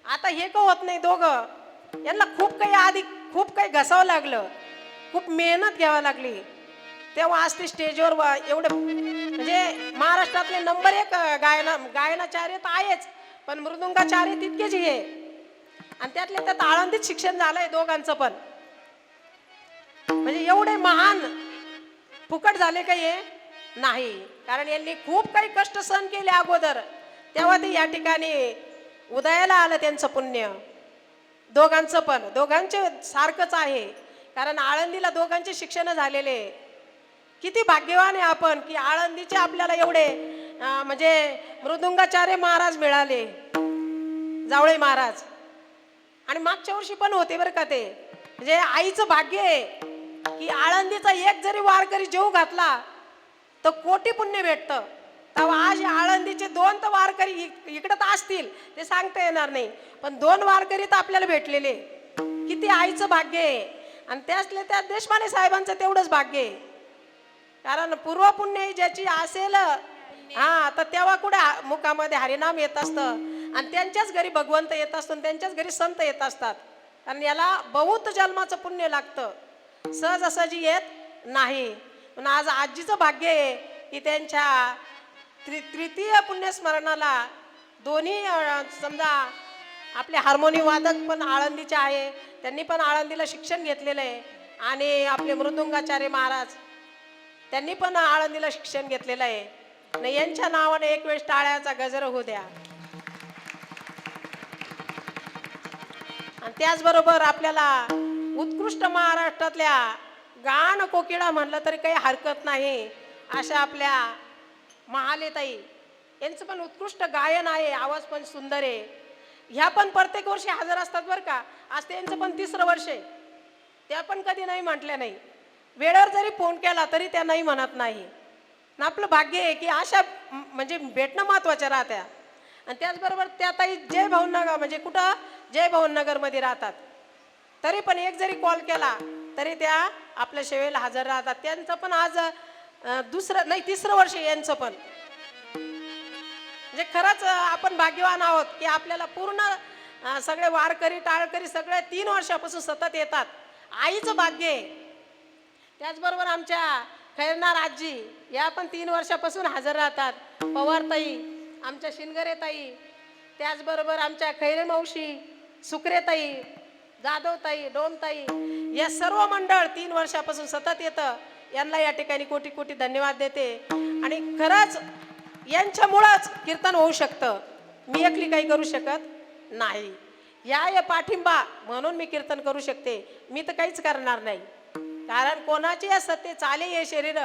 आता हे का होत नाही दोघं, यांना खूप काही घसावं लागलं, खूप मेहनत घ्यावी लागली, तेव्हा आज ते स्टेजवर एवढे म्हणजे महाराष्ट्रातले नंबर 1 गायनाचार्य तर आहेच, पण मृदुंगाचार्य तितकेच हे. आणि त्यातले त्यात आळंदीत शिक्षण झालंय दोघांचं पण. म्हणजे एवढे महान फुकट झाले का हे? नाही. कारण यांनी खूप काही कष्ट सहन केले अगोदर, तेव्हा ते या ठिकाणी उदयाला आलं त्यांचं पुण्य. दोघांचं पण, दोघांचे सारखंच आहे. कारण आळंदीला दोघांचे शिक्षण झालेले. किती भाग्यवान आहे आपण की आळंदीचे आपल्याला एवढे म्हणजे मृदुंगाचार्य महाराज मिळाले, जावळे महाराज. आणि मागच्या वर्षी पण होते बरं का ते. म्हणजे आईचं भाग्य आहे की आळंदीचा एक जरी वारकरी जेव घातला तर कोटी पुण्य भेटतं. तेव्हा आज या आळंदीचे 2 तर वारकरी इकडं तर असतील, ते सांगता येणार नाही, पण 2 वारकरी तर आपल्याला भेटलेले. किती आईचं भाग्य आहे. आणि त्यातले त्या देशपांडे साहेबांचं तेवढंच भाग्य आहे. कारण पूर्वपुण्य ज्याची असेल हा, तर तेव्हा कुठे मुखामध्ये हरिनाम येत असतं आणि त्यांच्याच घरी भगवंत येत असतो आणि त्यांच्याच घरी संत येत असतात. कारण याला बहुत जन्माचं पुण्य लागतं, सहजासहजी येत नाही. पण आज आजीचं भाग्य आहे की त्यांच्या तृतीय पुण्यस्मरणाला दोन्ही समजा आपले हार्मोनियम वादक पण आळंदीचे आहे, त्यांनी पण आळंदीला शिक्षण घेतलेलं आहे. आणि आपले मृदुंगाचार्य महाराज त्यांनी पण आळंदीला शिक्षण घेतलेलं आहे. आणि यांच्या नावाने एक वेळेस टाळ्याचा गजर होऊ द्या. आणि त्याचबरोबर आपल्याला उत्कृष्ट महाराष्ट्रातल्या गान कोकिळा म्हणलं तरी काही हरकत नाही अशा आपल्या महालेताई यांचं पण उत्कृष्ट गायन आहे, आवाज पण सुंदर आहे. ह्या पण प्रत्येक वर्षी हजर असतात बरं का. आज त्यांचं पण 3रं वर्ष आहे. त्या पण कधी नाही म्हटल्या नाही. वेळेवर जरी फोन केला तरी त्या नाही म्हणत नाही. आणि आपलं भाग्य आहे की अशा म्हणजे भेटणं महत्त्वाच्या राहत्या. आणि त्याचबरोबर त्या ताई जय भाऊनगर म्हणजे कुठं जय भाऊनगरमध्ये राहतात, तरी पण एक जरी कॉल केला तरी त्या आपल्या सेवेला हजर राहतात. त्यांचं पण आज 2रं नाही 3रं वर्ष यांचं पण. म्हणजे खरंच आपण भाग्यवान आहोत की आपल्याला पूर्ण सगळे वारकरी टाळकरी सगळे 3 वर्षापासून सतत येतात. आईचं भाग्य आहे. त्याचबरोबर आमच्या खैरनार आजी या पण 3 वर्षापासून हजर राहतात. पवारताई, आमच्या शिनगरेताई, त्याचबरोबर आमच्या खैरे मावशी, सुकरेताई, जाधवताई, डोमताई, या सर्व मंडळ 3 वर्षापासून सतत येतं. यांना या ठिकाणी कोटी कोटी धन्यवाद देते. आणि खरंच यांच्यामुळंच कीर्तन होऊ शकतं. मी एकली काही करू शकत नाही. या पाठिंबा म्हणून मी कीर्तन करू शकते. मी तर काहीच करणार नाही. कारण कोणाचे सत्य चाले हे शरीर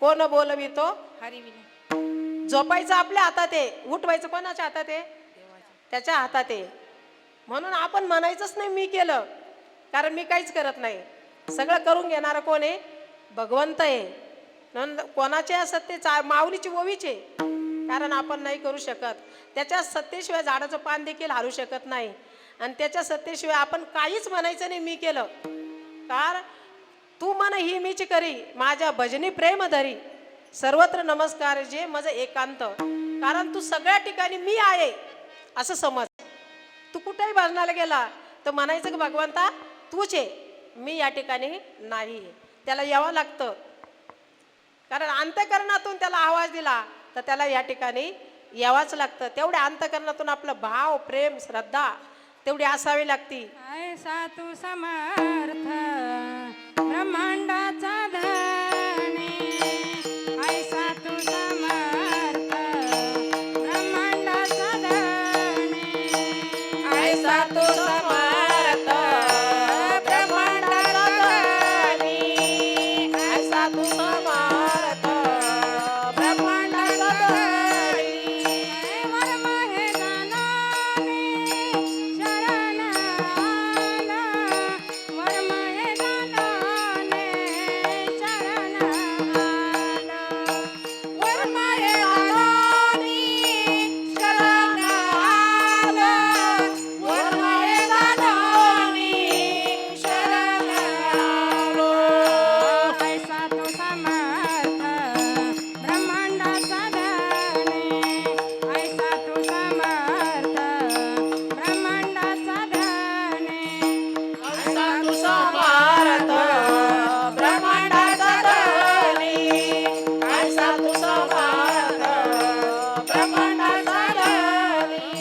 कोण बोलवितो हरिविने झोपायचं आपल्या हातात आहे, उठवायचं कोणाच्या हातात आहे? त्याच्या हातात आहे. म्हणून आपण म्हणायचंच नाही मी केलं, कारण मी काहीच करत नाही. सगळं करून घेणारं कोण आहे? भगवंत आहे. म्हणून कोणाच्या सत्य माऊलीची ओवीचे, कारण आपण नाही करू शकत. त्याच्या सत्तेशिवाय झाडाचं पान देखील हालू शकत नाही. आणि त्याच्या सत्तेशिवाय आपण काहीच म्हणायचं नाही मी केलं. कारण तू मन ही मीच करी, माझ्या भजनी प्रेम धरी, सर्वत्र नमस्कार जे मज एकांत. कारण तू सगळ्या ठिकाणी मी आहे असं समज. तू कुठेही भजनाला गेला तर म्हणायचं की भगवंता तूच आहे, मी या ठिकाणी नाही. त्याला यावं लागतं. कारण अंतःकरणातून त्याला आवाज दिला तर त्याला या ठिकाणी यावंच लागतं. तेवढ्या अंतःकरणातून आपलं भाव प्रेम श्रद्धा तेवढी असावी लागती. ऐसा तू समर्थ ब्रह्मांडाचा धनी, ऐसा तू समर्थ ब्रह्मांडाचा धनी, ऐसा तू समर्थ ब्रह्मांडाचा धनी, ऐसा तू समर्थ ब्रह्मांडाचा धनी. वर्म हे गानाने शरण आला, वर्म हे गानाने शरण आला, वर्म हे गानाने शरण आला, वर्म हे गानाने शरण आलो. ऐसा तो समर्थ ब्रह्मांडाचा धनी, ऐसा तो समर्थ ब्रह्मांडाचा धनी, ऐसा तू समर्थ ब्रह्मांडाचा धनी, ऐसा तू समर्थ ब्रह्मांडाचा धनी.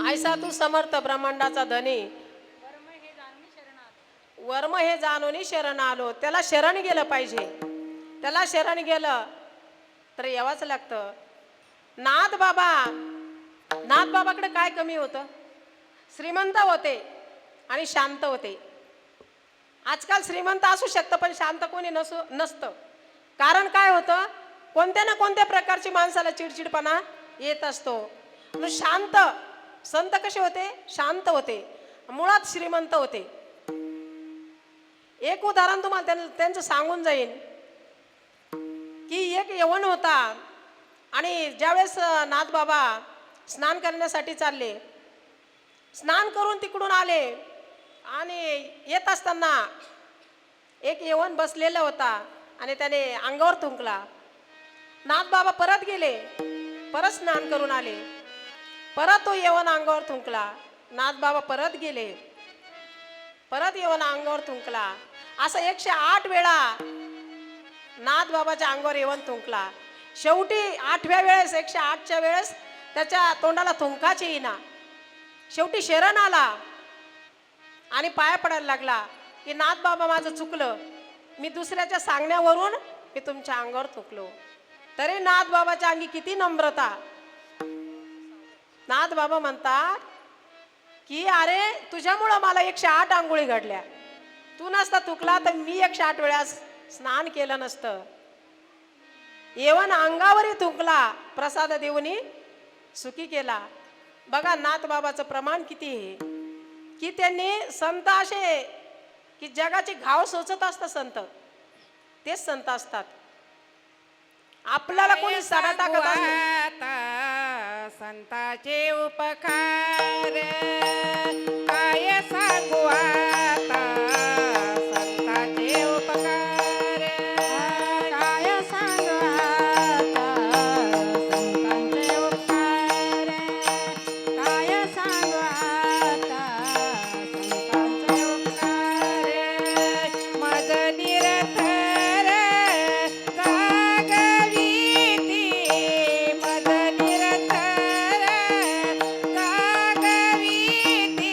ऐसा तू समर्थ ब्रह्मांडाचा धनी. वर्म हे जाणून शरण आलो. त्याला शरण गेलं पाहिजे. त्याला शरण गेलं तर यावंच लागतं. नाथ बाबाकडे काय कमी होतं? श्रीमंत होते आणि शांत होते. आजकाल श्रीमंत असू शकतं पण शांत कोणी नसतं. कारण काय होतं? कोणत्या ना कोणत्या प्रकारची माणसाला चिडचिडपणा येत असतो. म्हणून शांत संत कसे होते? शांत होते, मुळात श्रीमंत होते. एक उदाहरण तुम्हाला त्यांचं सांगून जाईन की एक यवन होता आणि ज्यावेळेस नाथबाबा स्नान करण्यासाठी चालले, स्नान करून तिकडून आले आणि येत असताना एक यवन बसलेला होता आणि त्याने अंगावर थुंकला. नाथबाबा परत गेले, परत स्नान करून आले, परत तो यवन अंगावर थुंकला. नाथबाबा परत गेले, परत यवन अंगावर थुंकला. असं 108 वेळा नाथबाबाच्या अंगावर यवन थुंकला. शेवटी 8व्या वेळेस 108च्या वेळेस त्याच्या तोंडाला थुंकाच येईना. शेवटी शरण आला आणि पाया पडायला लागला की नाथबाबा माझं चुकलं, मी दुसऱ्याच्या सांगण्यावरून मी तुमच्या अंगावर थुंकलो. तरी नाथबाबाच्या अंगी किती नम्रता. नाथबाबा म्हणतात की अरे तुझ्यामुळं मला 108 आंघोळी घडल्या, तू नसता थुकला तर मी 108 वेळा स्नान केलं नसतं. येवन अंगावरही थुंकला, प्रसाद देऊनी सुखी केला. बघा नाथबाबाचं प्रमाण किती आहे की त्यांनी संत असे की जगाचे घाव सोचत असतात संत, तेच संत असतात. आपल्याला कोणी साडा टाकत असलं आता संताचे उपकार काय सांगू आता संताचे उपकार काय सांगू आता संतांचे उपकार, काय सांगू आता संतांचे उपकार. मज निरंतर जागविती मज निरंतर जागविती काय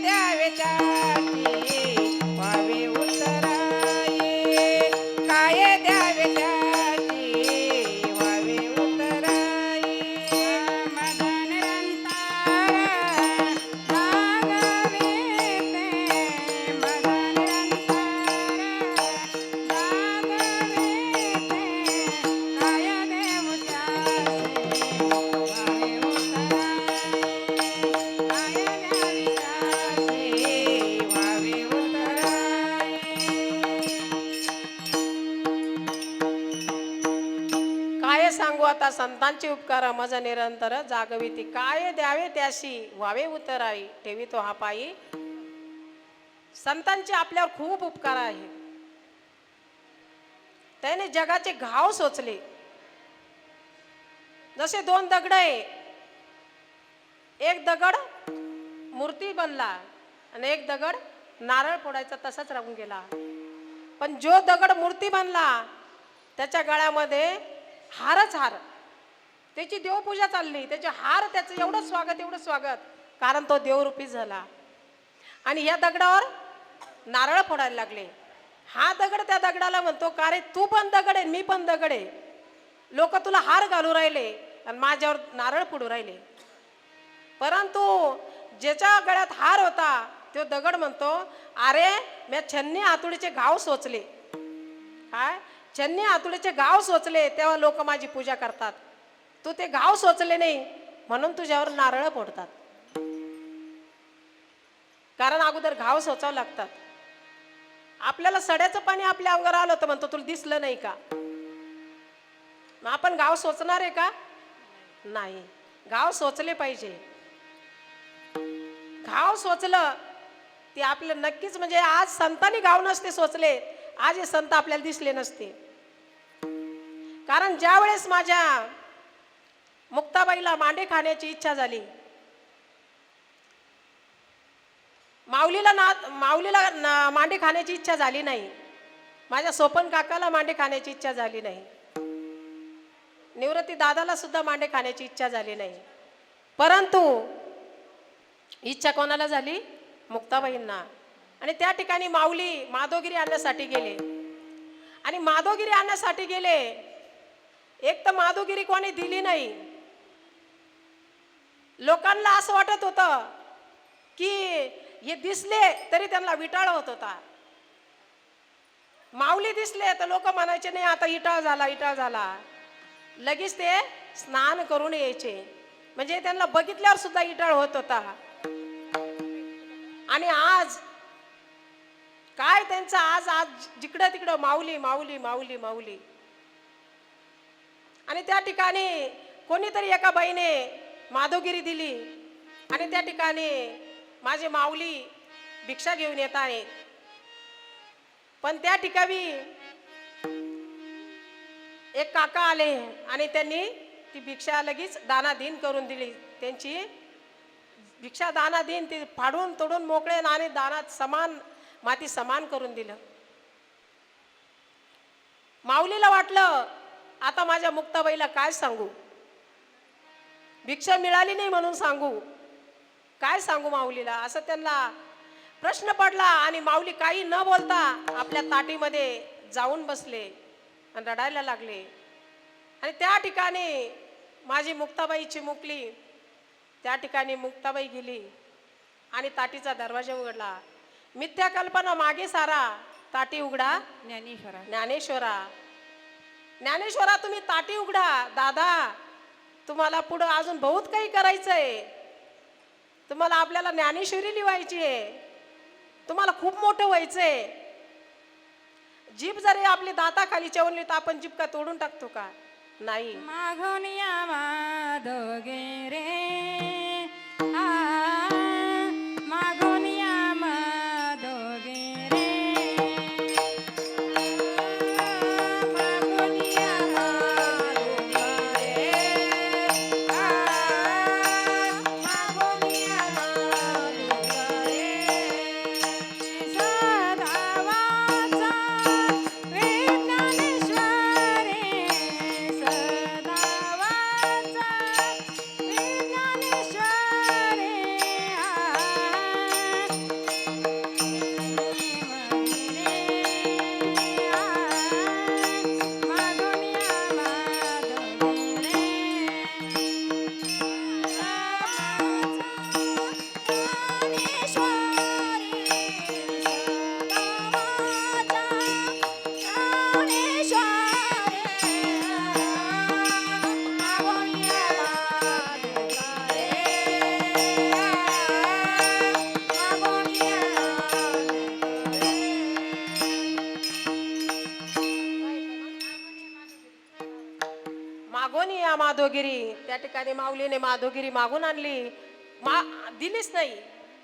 द्यावे त्याची व्हावे उतराई काय द्यावे त्याची व्हावे उतराई मदन निरंतर जागविते, मदन निरंतर जागविते, काय देऊ त्याचे व्हावे उतराई, काय द्यावी त्याचे व्हावे उतराई काय सांगू आता संतांचे उपकार मज निरंतर जागविती काय द्यावे त्याशी व्हावे उतराई ठेवी तो हा पायी. संतांचे आपल्यावर खूप उपकार आहे. त्याने जगाचे घाव सोचले. जसे 2 दगड आहे, एक दगड मूर्ती बनला आणि एक दगड नारळ फोडायचा तसाच राहून गेला. पण जो दगड मूर्ती बनला त्याच्या गळ्यामध्ये हारच हार, त्याची देवपूजा चालली, त्याचे हार, त्याचं एवढं स्वागत, कारण तो देवरूपी झाला. आणि या दगडावर नारळ फोडायला लागले. हा दगड त्या दगडाला म्हणतो का रे तू पण दगड आहे मी पण दगड आहे, लोक तुला हार घालू राहिले आणि माझ्यावर नारळ फोडू राहिले. परंतु ज्याच्या गळ्यात हार होता तो दगड म्हणतो अरे मी छन्नी हातुडीचे घाव सोचले. काय छन्नी हातुडीचे घाव सोचले तेव्हा लोक माझी पूजा करतात, तू ते घाव सोचले नाही म्हणून तुझ्यावर नारळ फोडतात. कारण अगोदर घाव सोचावं लागतात. आपल्याला सड्याचं पाणी आपल्या अंगावर आलं तर म्हणतो तुला दिसलं नाही का, मग आपण घाव सोचणार आहे का? नाही. घाव सोचले पाहिजे. घाव सोचलं ते आपलं नक्कीच, म्हणजे आज संतांनी घाव नसते सोचले, आज हे संत आपल्याला दिसले नसते. कारण ज्या वेळेस माझ्या मुक्ताबाईला मांडे खाण्याची इच्छा झाली, माऊलीला मांडे खाण्याची इच्छा झाली नाही, माझ्या सोपन काकाला मांडे खाण्याची इच्छा झाली नाही, निवृत्ती दादाला सुद्धा मांडे खाण्याची इच्छा झाली नाही. परंतु इच्छा कोणाला झाली? मुक्ताबाईंना. आणि त्या ठिकाणी माऊली माधवगिरी आणण्यासाठी गेले. आणि माधवगिरी आणण्यासाठी गेले, एक तर माधवगिरी कोणी दिली नाही. लोकांना असं वाटत होतं की हे दिसले तरी त्यांना विटाळ होत होता. माऊली दिसले तर लोक म्हणायचे नाही आता इटाळ झाला. लगेच ते स्नान करून यायचे, म्हणजे त्यांना बघितल्यावर सुद्धा इटाळ होत होता. आणि आज काय त्यांचं आज जिकडं तिकडं माऊली माऊली माऊली माऊली. आणि त्या ठिकाणी कोणीतरी एका बाईने माधवगिरी दिली आणि त्या ठिकाणी माझे माऊली भिक्षा घेऊन येत आहेत. पण त्या ठिकाणी एक काका आले आणि त्यांनी ती भिक्षा लगेच दानाधीन करून दिली. त्यांची भिक्षा दानाधीन ती फाडून तोडून मोकळे आणि दानात समान माती समान करून दिलं. माऊलीला वाटलं आता माझ्या मुक्ताबाईला काय सांगू, भिक्षा मिळाली नाही म्हणून सांगू, काय सांगू माऊलीला, असं त्यांना प्रश्न पडला. आणि माऊली काही न बोलता आपल्या ताटीमध्ये जाऊन बसले आणि रडायला लागले. आणि त्या ठिकाणी माझी मुक्ताबाई चिमुकली. त्या ठिकाणी मुक्ताबाई गेली आणि ताटीचा दरवाजा उघडला. मिथ्या कल्पना मागे सारा, ताटी उघडा ज्ञानेश्वरा. ज्ञानेश्वरा. ज्ञानेश्वरा तुम्ही ताटी उघडा. दादा तुम्हाला पुढं अजून बहुत काही करायचंय. तुम्हाला आपल्याला ज्ञानेश्वरी लिवायची आहे. तुम्हाला खूप मोठं व्हायचंय. जीभ जरी आपली दाताखाली चवणली तर आपण जीभ का तोडून टाकतो का? नाही. मागून या माधवगिरी, मागून या माधवगिरी, मागून या माधवगिरी, मागून या माधवगिरी. सदावाचा विज्ञानेश्वरी, सदावाचा विज्ञानेश्वरी. मागून या माधवगिरी, मागून या माधवगिरी. त्या ठिकाणी माऊलीने माधवगिरी मागून आणली. दिलीच नाही,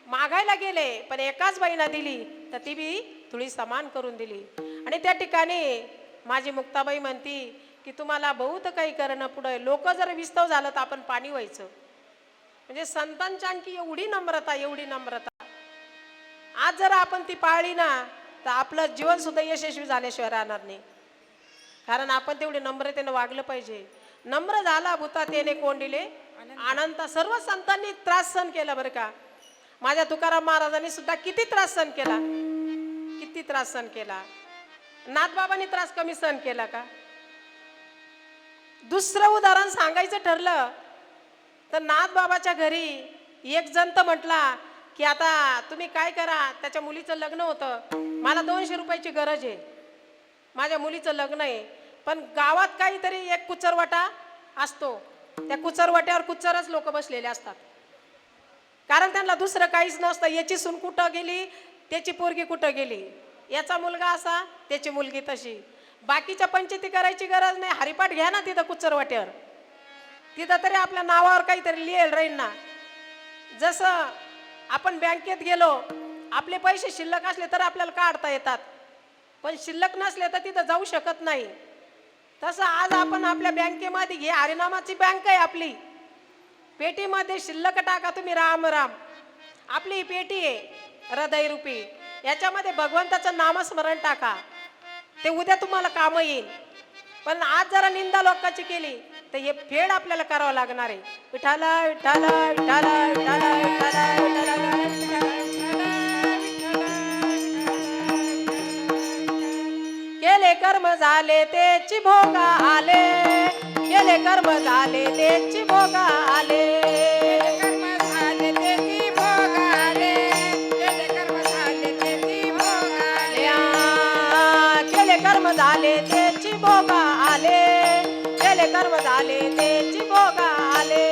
मागायला गेले पण एकाच बाईला दिली तर ती बी थोडी समान करून दिली. आणि त्या ठिकाणी माझी मुक्ताबाई म्हणती की तुम्हाला बहुत काही करणं पुढे. लोक जर विस्तव झालं तर आपण पाणी व्हायचं. म्हणजे संतांच्या आणखी एवढी नम्रता, एवढी नम्रता. आज जर आपण ती पाळली ना तर आपलं जीवन सुद्धा यशस्वी झाल्याशिवाय राहणार नाही. कारण आपण तेवढे नम्रतेने वागलं पाहिजे. नम्र झाला भूता तेने कोंडिले अनंता. सर्व संतांनी त्रास सहन केला बरं का. माझ्या तुकाराम महाराजांनी सुद्धा किती त्रास सहन केला, किती त्रास सहन केला. नाथबाबांनी त्रास कमी सहन केला का? दुसरं उदाहरण सांगायचं ठरलं तर नाथबाबाच्या घरी एक जण तर म्हटला की आता तुम्ही काय करा, त्याच्या मुलीचं लग्न होतं, मला 200 रुपयाची गरज आहे, माझ्या मुलीचं लग्न आहे. पण गावात काहीतरी एक कुचरवाटा असतो, त्या कुचरवाट्यावर कुचरच लोक बसलेले असतात. कारण त्यांना दुसरं काहीच नसतं. याची सून कुठं गेली, त्याची पोरगी कुठं गेली, याचा मुलगा असा, त्याची मुलगी तशी. बाकीच्या पंचायती करायची गरज नाही. हरिपाठ घ्या ना तिथं कुचरवाट्यावर, तिथं तरी आपल्या नावावर काहीतरी लिहेल राहील ना. जसं आपण बँकेत गेलो, आपले पैसे शिल्लक असले तर आपल्याला काढता येतात, पण शिल्लक नसले तर तिथं जाऊ शकत नाही. तसं आज आपण आपल्या बँकेमध्ये घे, हरिनामाची बँक आहे आपली. पेटीमध्ये शिल्लक टाका तुम्ही, राम राम. आपली ही पेटी आहे हृदयरूपी, याच्यामध्ये भगवंताचं नामस्मरण टाका, ते उद्या तुम्हाला कामं येईल. पण आज जरा निंदा लोकांची केली तर हे फेड आपल्याला करावं लागणार आहे. विठाला विठाला विठाला विठाला विठाला विठाला. केले कर्म झाले तेची भोगा आले, केले कर्म झाले तेची भोगा आले, कर्म झाले तेची भोग आले, केले कर्म झाले तेची भोग आले, केले कर्म झाले तेची भोगा आले, केले कर्म झाले तेची भोगा आले,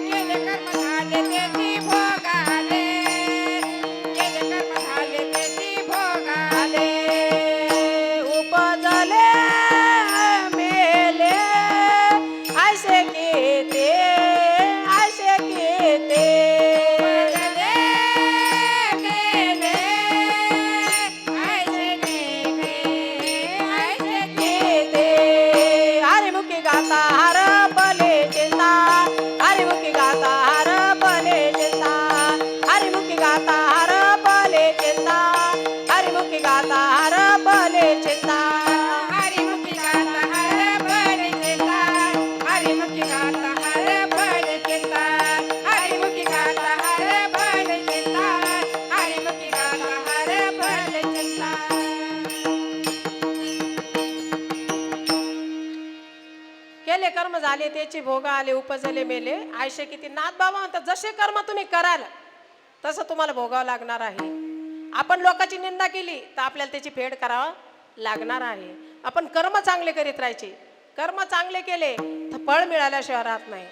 केले कर्म झाले तेची भोग आले, केले कर्म झाले तेची भोग आले. उपजले मेले हरिमुखी गाता हरपले चिंता हरिमुखी गाता हरपले चिंता हरिमुखी गाता हरपले चिंता हरिमुखी गाता हरपले चिंता हरिमुखी गाता हरपले चिंता केले कर्म झाले त्याची भोग आले उपजले मेले आयशे किती नाथ बाबा म्हणतात जसे कर्म तुम्ही कराल तसं तुम्हाला भोगावं लागणार आहे. आपण लोकांची निंदा केली तर आपल्याला त्याची फेड करावं लागणार आहे. आपण कर्म चांगले करीत राहायचे. कर्म चांगले केले तर फळ मिळाल्याशिवाय राहत नाही.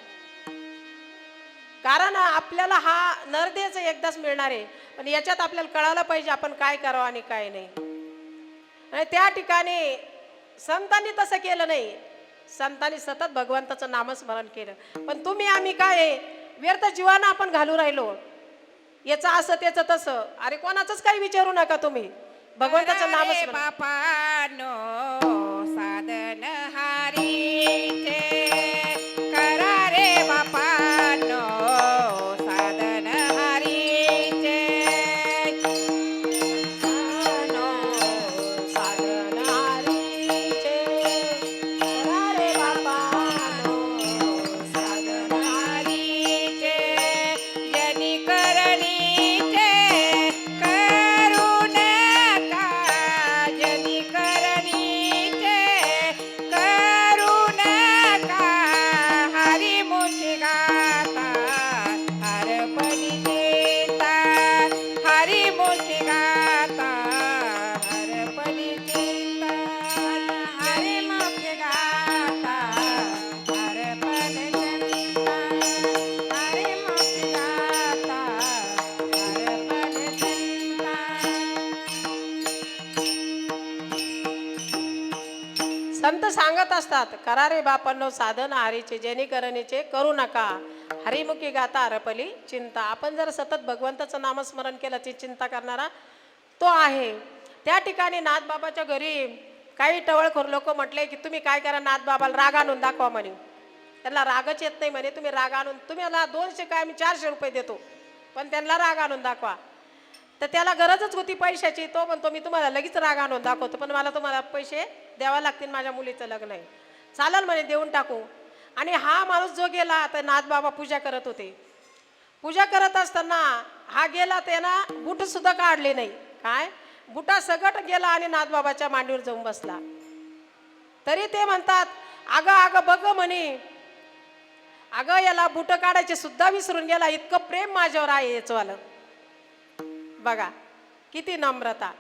कारण आपल्याला हा नरदेहच एकदाच मिळणार आहे. पण याच्यात आपल्याला कळायला पाहिजे आपण काय करावं आणि काय नाही. आणि त्या ठिकाणी संतांनी तसं केलं नाही. संतांनी सतत भगवंताचं नामस्मरण केलं. पण तुम्ही आम्ही काय व्यर्थ जीवाना आपण घालू राहिलो. याचं असं त्याचं तसं. अरे कोणाचंच काही विचारू नका तुम्ही. भगवंताचं नामस्मरण. बापानो साधन हरीचे करा रे बापानो साधन हरीचे साधन हरीचे करा रे बापानो साधन हरीचे जनी करणीचे करू नका जनी करणीचे करू नका हरिमुखी गाता हरपली चिंता हरिमुखी गाता हरपली चिंता हरिमुखी गाता हरपली चिंता हरिमुखी गाता हरपली चिंता संत सांगत असतात करा रे बापांनो साधन हरीचे जेणेकरणीचे करू नका हरिमुखी गाता हरपली चिंता. आपण जर सतत भगवंताचं नामस्मरण केलं ती चिंता करणारा तो आहे. त्या ठिकाणी नाथबाबाच्या घरी काही टवळखोर लोक म्हटले की तुम्ही काय करा नाथबाबाला राग आणून दाखवा म्हणे. त्यांना रागच येत नाही म्हणे. तुम्ही राग आणून तुम्ही मला 200 काय मी 400 रुपये देतो पण त्यांना राग आणून दाखवा. तर त्याला गरजच होती पैशाची. तो म्हणतो मी तुम्हाला लगेच राग आणून दाखवतो पण मला तुम्हाला पैसे द्यावा लागतील माझ्या मुलीचं लग्न आहे. चालेल म्हणे देऊन टाकू. आणि हा माणूस जो गेला तर नाथबाबा पूजा करत होते. पूजा करत असताना हा गेला त्यानं बुट सुद्धा काढले नाही. काय बुटा सगट गेला आणि नाथबाबाच्या मांडीवर जाऊन बसला. तरी ते म्हणतात अगं अगं बघ म्हणे अगं याला बुट काढायचे सुद्धा विसरून गेला. इतकं प्रेम माझ्यावर आहे याचवालं. बघा किती नम्रता.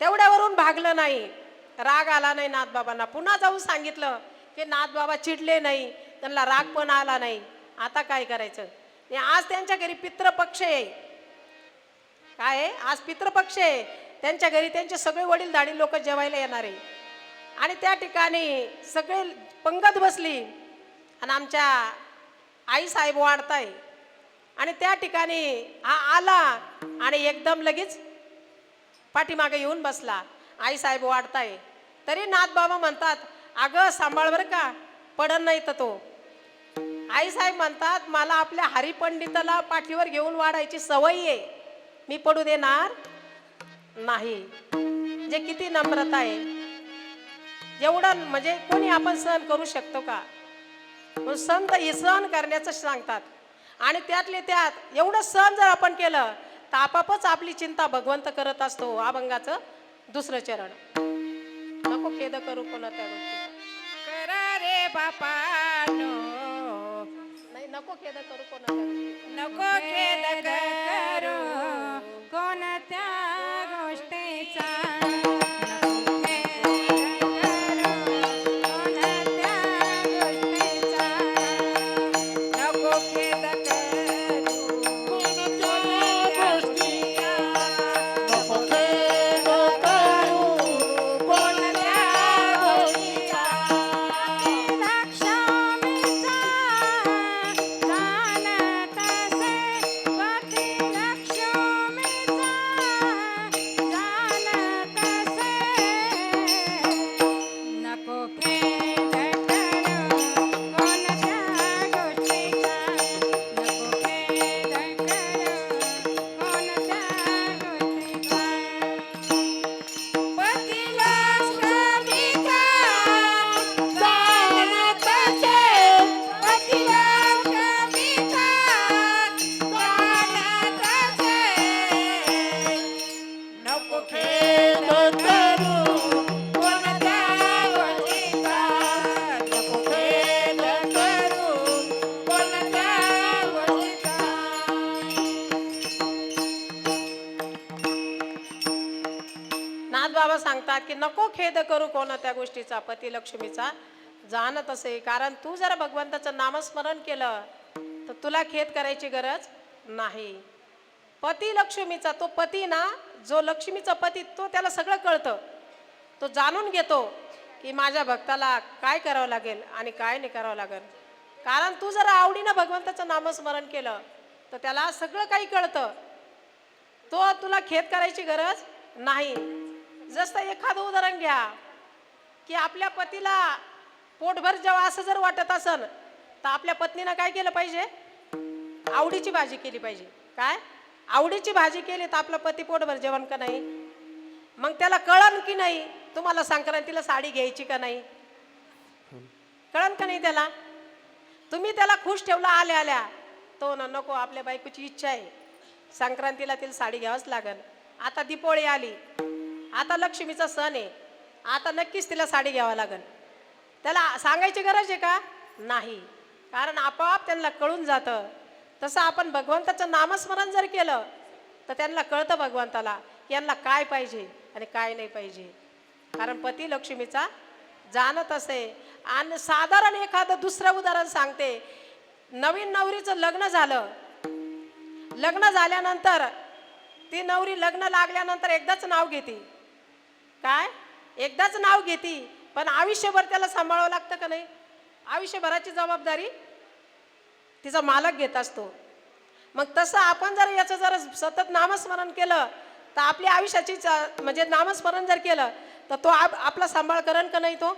तेवढ्यावरून भागलं नाही. राग आला नाही नाथबाबांना. पुन्हा जाऊन सांगितलं की नाथबाबा चिडले नाही. त्यांना राग पण आला नाही. आता काय करायचं. आज त्यांच्या घरी पितृपक्ष आहे. काय आहे आज पितृपक्ष आहे. त्यांच्या घरी त्यांचे सगळे वडीलधारी लोक जेवायला येणार आहे. आणि त्या ठिकाणी सगळे पंगत बसली आणि आमच्या आई साहेब वाढताय. आणि त्या ठिकाणी हा आला आणि एकदम लगेच पाठीमागे येऊन बसला. आई साहेब वाढताय. तरी नाथबाबा म्हणतात अगं सांभाळ बरं का पडन नाही तर तो. आई साहेब म्हणतात मला आपल्या हरिपंडिताला पाठीवर घेऊन वाढायची सवय आहे. मी पडू देणार नाही. जे किती नम्रता आहे. एवढं म्हणजे कोणी आपण सहन करू शकतो का. संत हे सहन करण्याचं सांगतात. आणि त्यातले त्यात एवढं सहन जर आपण केलं तर आपापच आपली चिंता भगवंत करत असतो. अभंगाचं 2रं चरण. नको खेद करू कोणत्या गोष्टीचा. करा रे बापानो नाही नको खेद करू कोणत्या गोष्टीचा. नको खेद करू कोणत्या गोष्टीचा नको खेद करू कोणत्या गोष्टीचा नको खेद करू कोणत्या गोष्टीचा नको खेद करू कोणत्या गोष्टीचा लक्ष्मीचा जाण तसे पती लक्ष्मीचा नको खेद करू कोणत्या गोष्टीचा, नको खेद करू कोणत्या गोष्टीचा. नाथ बाबा सांगतात की नको खेद करू कोणत्या गोष्टीचा, पती लक्ष्मीचा जाणत असे. कारण तू जर भगवंताचं नामस्मरण केलं तर तुला खेद करायची गरज नाही. पती लक्ष्मीचा, तो पती ना, जो लक्ष्मीचा पती, तो त्याला सगळं कळतं. तो जाणून घेतो की माझ्या भक्ताला काय करावं लागेल आणि काय नाही करावं लागेल. कारण तू जर आवडीनं भगवंताचं नामस्मरण केलं तर त्याला सगळं काही कळतं. तो तुला खेद करायची गरज नाही. जसं एखादं उदाहरण घ्या की आपल्या पतीला पोटभर जेव्हा असं जर वाटत असन तर आपल्या पत्नीनं काय केलं पाहिजे, आवडीची भाजी केली पाहिजे. काय आवडीची भाजी केली तर आपला पती पोटभर जेवण का नाही. मग त्याला कळन की नाही तुम्हाला संक्रांतीला साडी घ्यायची का नाही, कळन का नाही त्याला. तुम्ही त्याला खुश ठेवला आल्या आल्या, तो ना नको आपल्या बायकोची इच्छा आहे संक्रांतीला तिला साडी घ्यावंच लागल. आता दिपोळी आली, आता लक्ष्मीचा सण आहे, आता नक्कीच तिला साडी घ्यावं लागल. त्याला सांगायची गरज आहे का नाही, कारण आपोआप त्यांना कळून जातं. तसं आपण भगवंताचं नामस्मरण जर केलं तर त्यांना कळतं भगवंताला की यांना काय पाहिजे आणि काय नाही पाहिजे. कारण पती लक्ष्मीचा जाणत असे. आणि साधारण एखादं दुसरं उदाहरण सांगते. नवीन नवरीचं लग्न झालं, लग्न झाल्यानंतर ती नवरी लग्न लागल्यानंतर एकदाच नाव घेते. काय एकदाच नाव घेते, पण आयुष्यभर त्याला सांभाळावं लागतं का नाही. आयुष्यभराची जबाबदारी तिचा मालक घेत असतो. मग तसं आपण जर याचं जर सतत नामस्मरण केलं तर आपल्या आयुष्याची म्हणजे नामस्मरण जर केलं तर तो आपला सांभाळ करेल का नाही, तो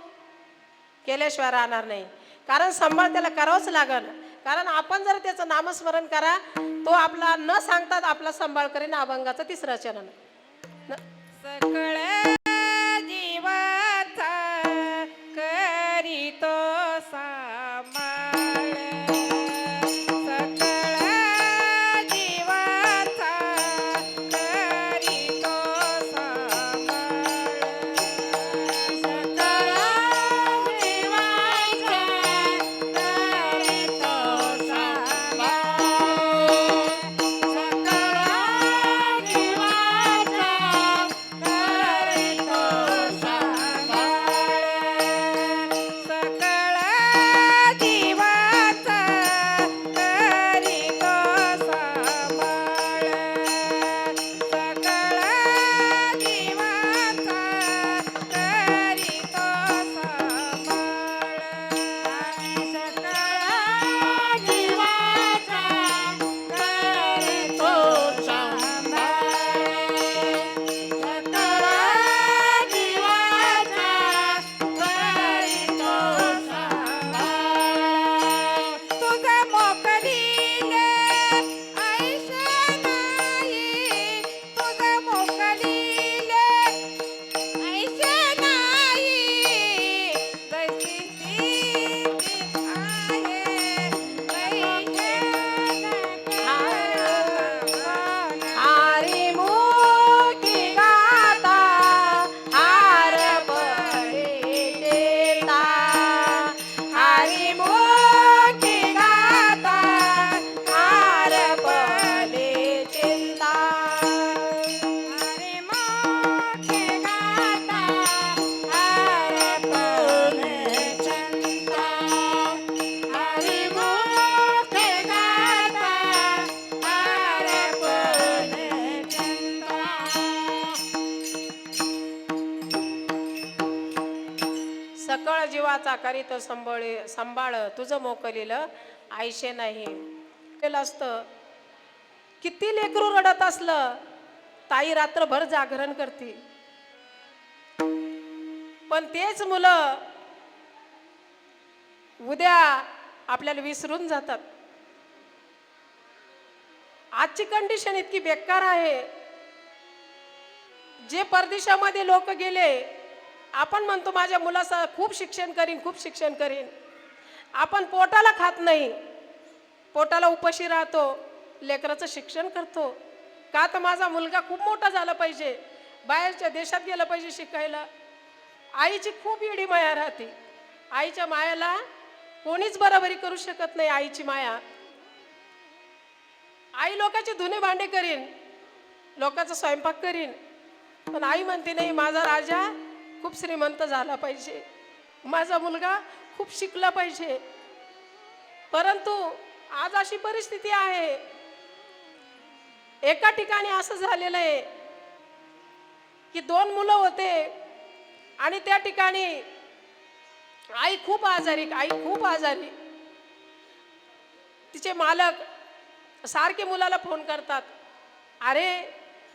केल्याशिवाय राहणार नाही. कारण सांभाळ त्याला करावंच लागल. कारण आपण जर त्याचं नामस्मरण करा तो आपला न सांगतात आपला सांभाळ करेन. अभंगाचं 3रं चरण. सकळ जीवाचा करीतो सांभाळ, सकळ जीवाचा करीतो सांभाळ, सकळ जीवाचा करीतो सांभाळ, सकळ जीवाचा करीतो सकळ जीवाचा करीत सांभाळ तुझं मोकलीलं आयशे नाही. केलं असतं. किती लेकरू रडत असलं ताई रात्रभर जागरण करते, पण तेच मुलं उद्या आपल्याला विसरून जातात. आजची कंडिशन इतकी बेकार आहे. जे परदेशामध्ये लोक गेले, आपण म्हणतो माझ्या मुलाचं खूप शिक्षण करीन, खूप शिक्षण करीन. आपण पोटाला खात नाही, पोटाला उपाशी राहतो, लेकराचं शिक्षण करतो. का तर माझा मुलगा खूप मोठा झाला पाहिजे, बाहेरच्या देशात गेलं पाहिजे शिकायला. आईची खूप एडी माया राहते. आईच्या मायाला कोणीच बरोबरी करू शकत नाही. आईची माया. आई लोकांचे धुणे भांडे करीन, लोकांचा स्वयंपाक करीन, पण आई म्हणते नाही, माझा राजा खूप श्रीमंत झाला पाहिजे, माझा मुलगा खूप शिकला पाहिजे. परंतु आज अशी परिस्थिती आहे, एका ठिकाणी असं झालेलं आहे की 2 मुलं होते आणि त्या ठिकाणी आई खूप आजारी. तिचे मालक सारखे मुलाला फोन करतात, अरे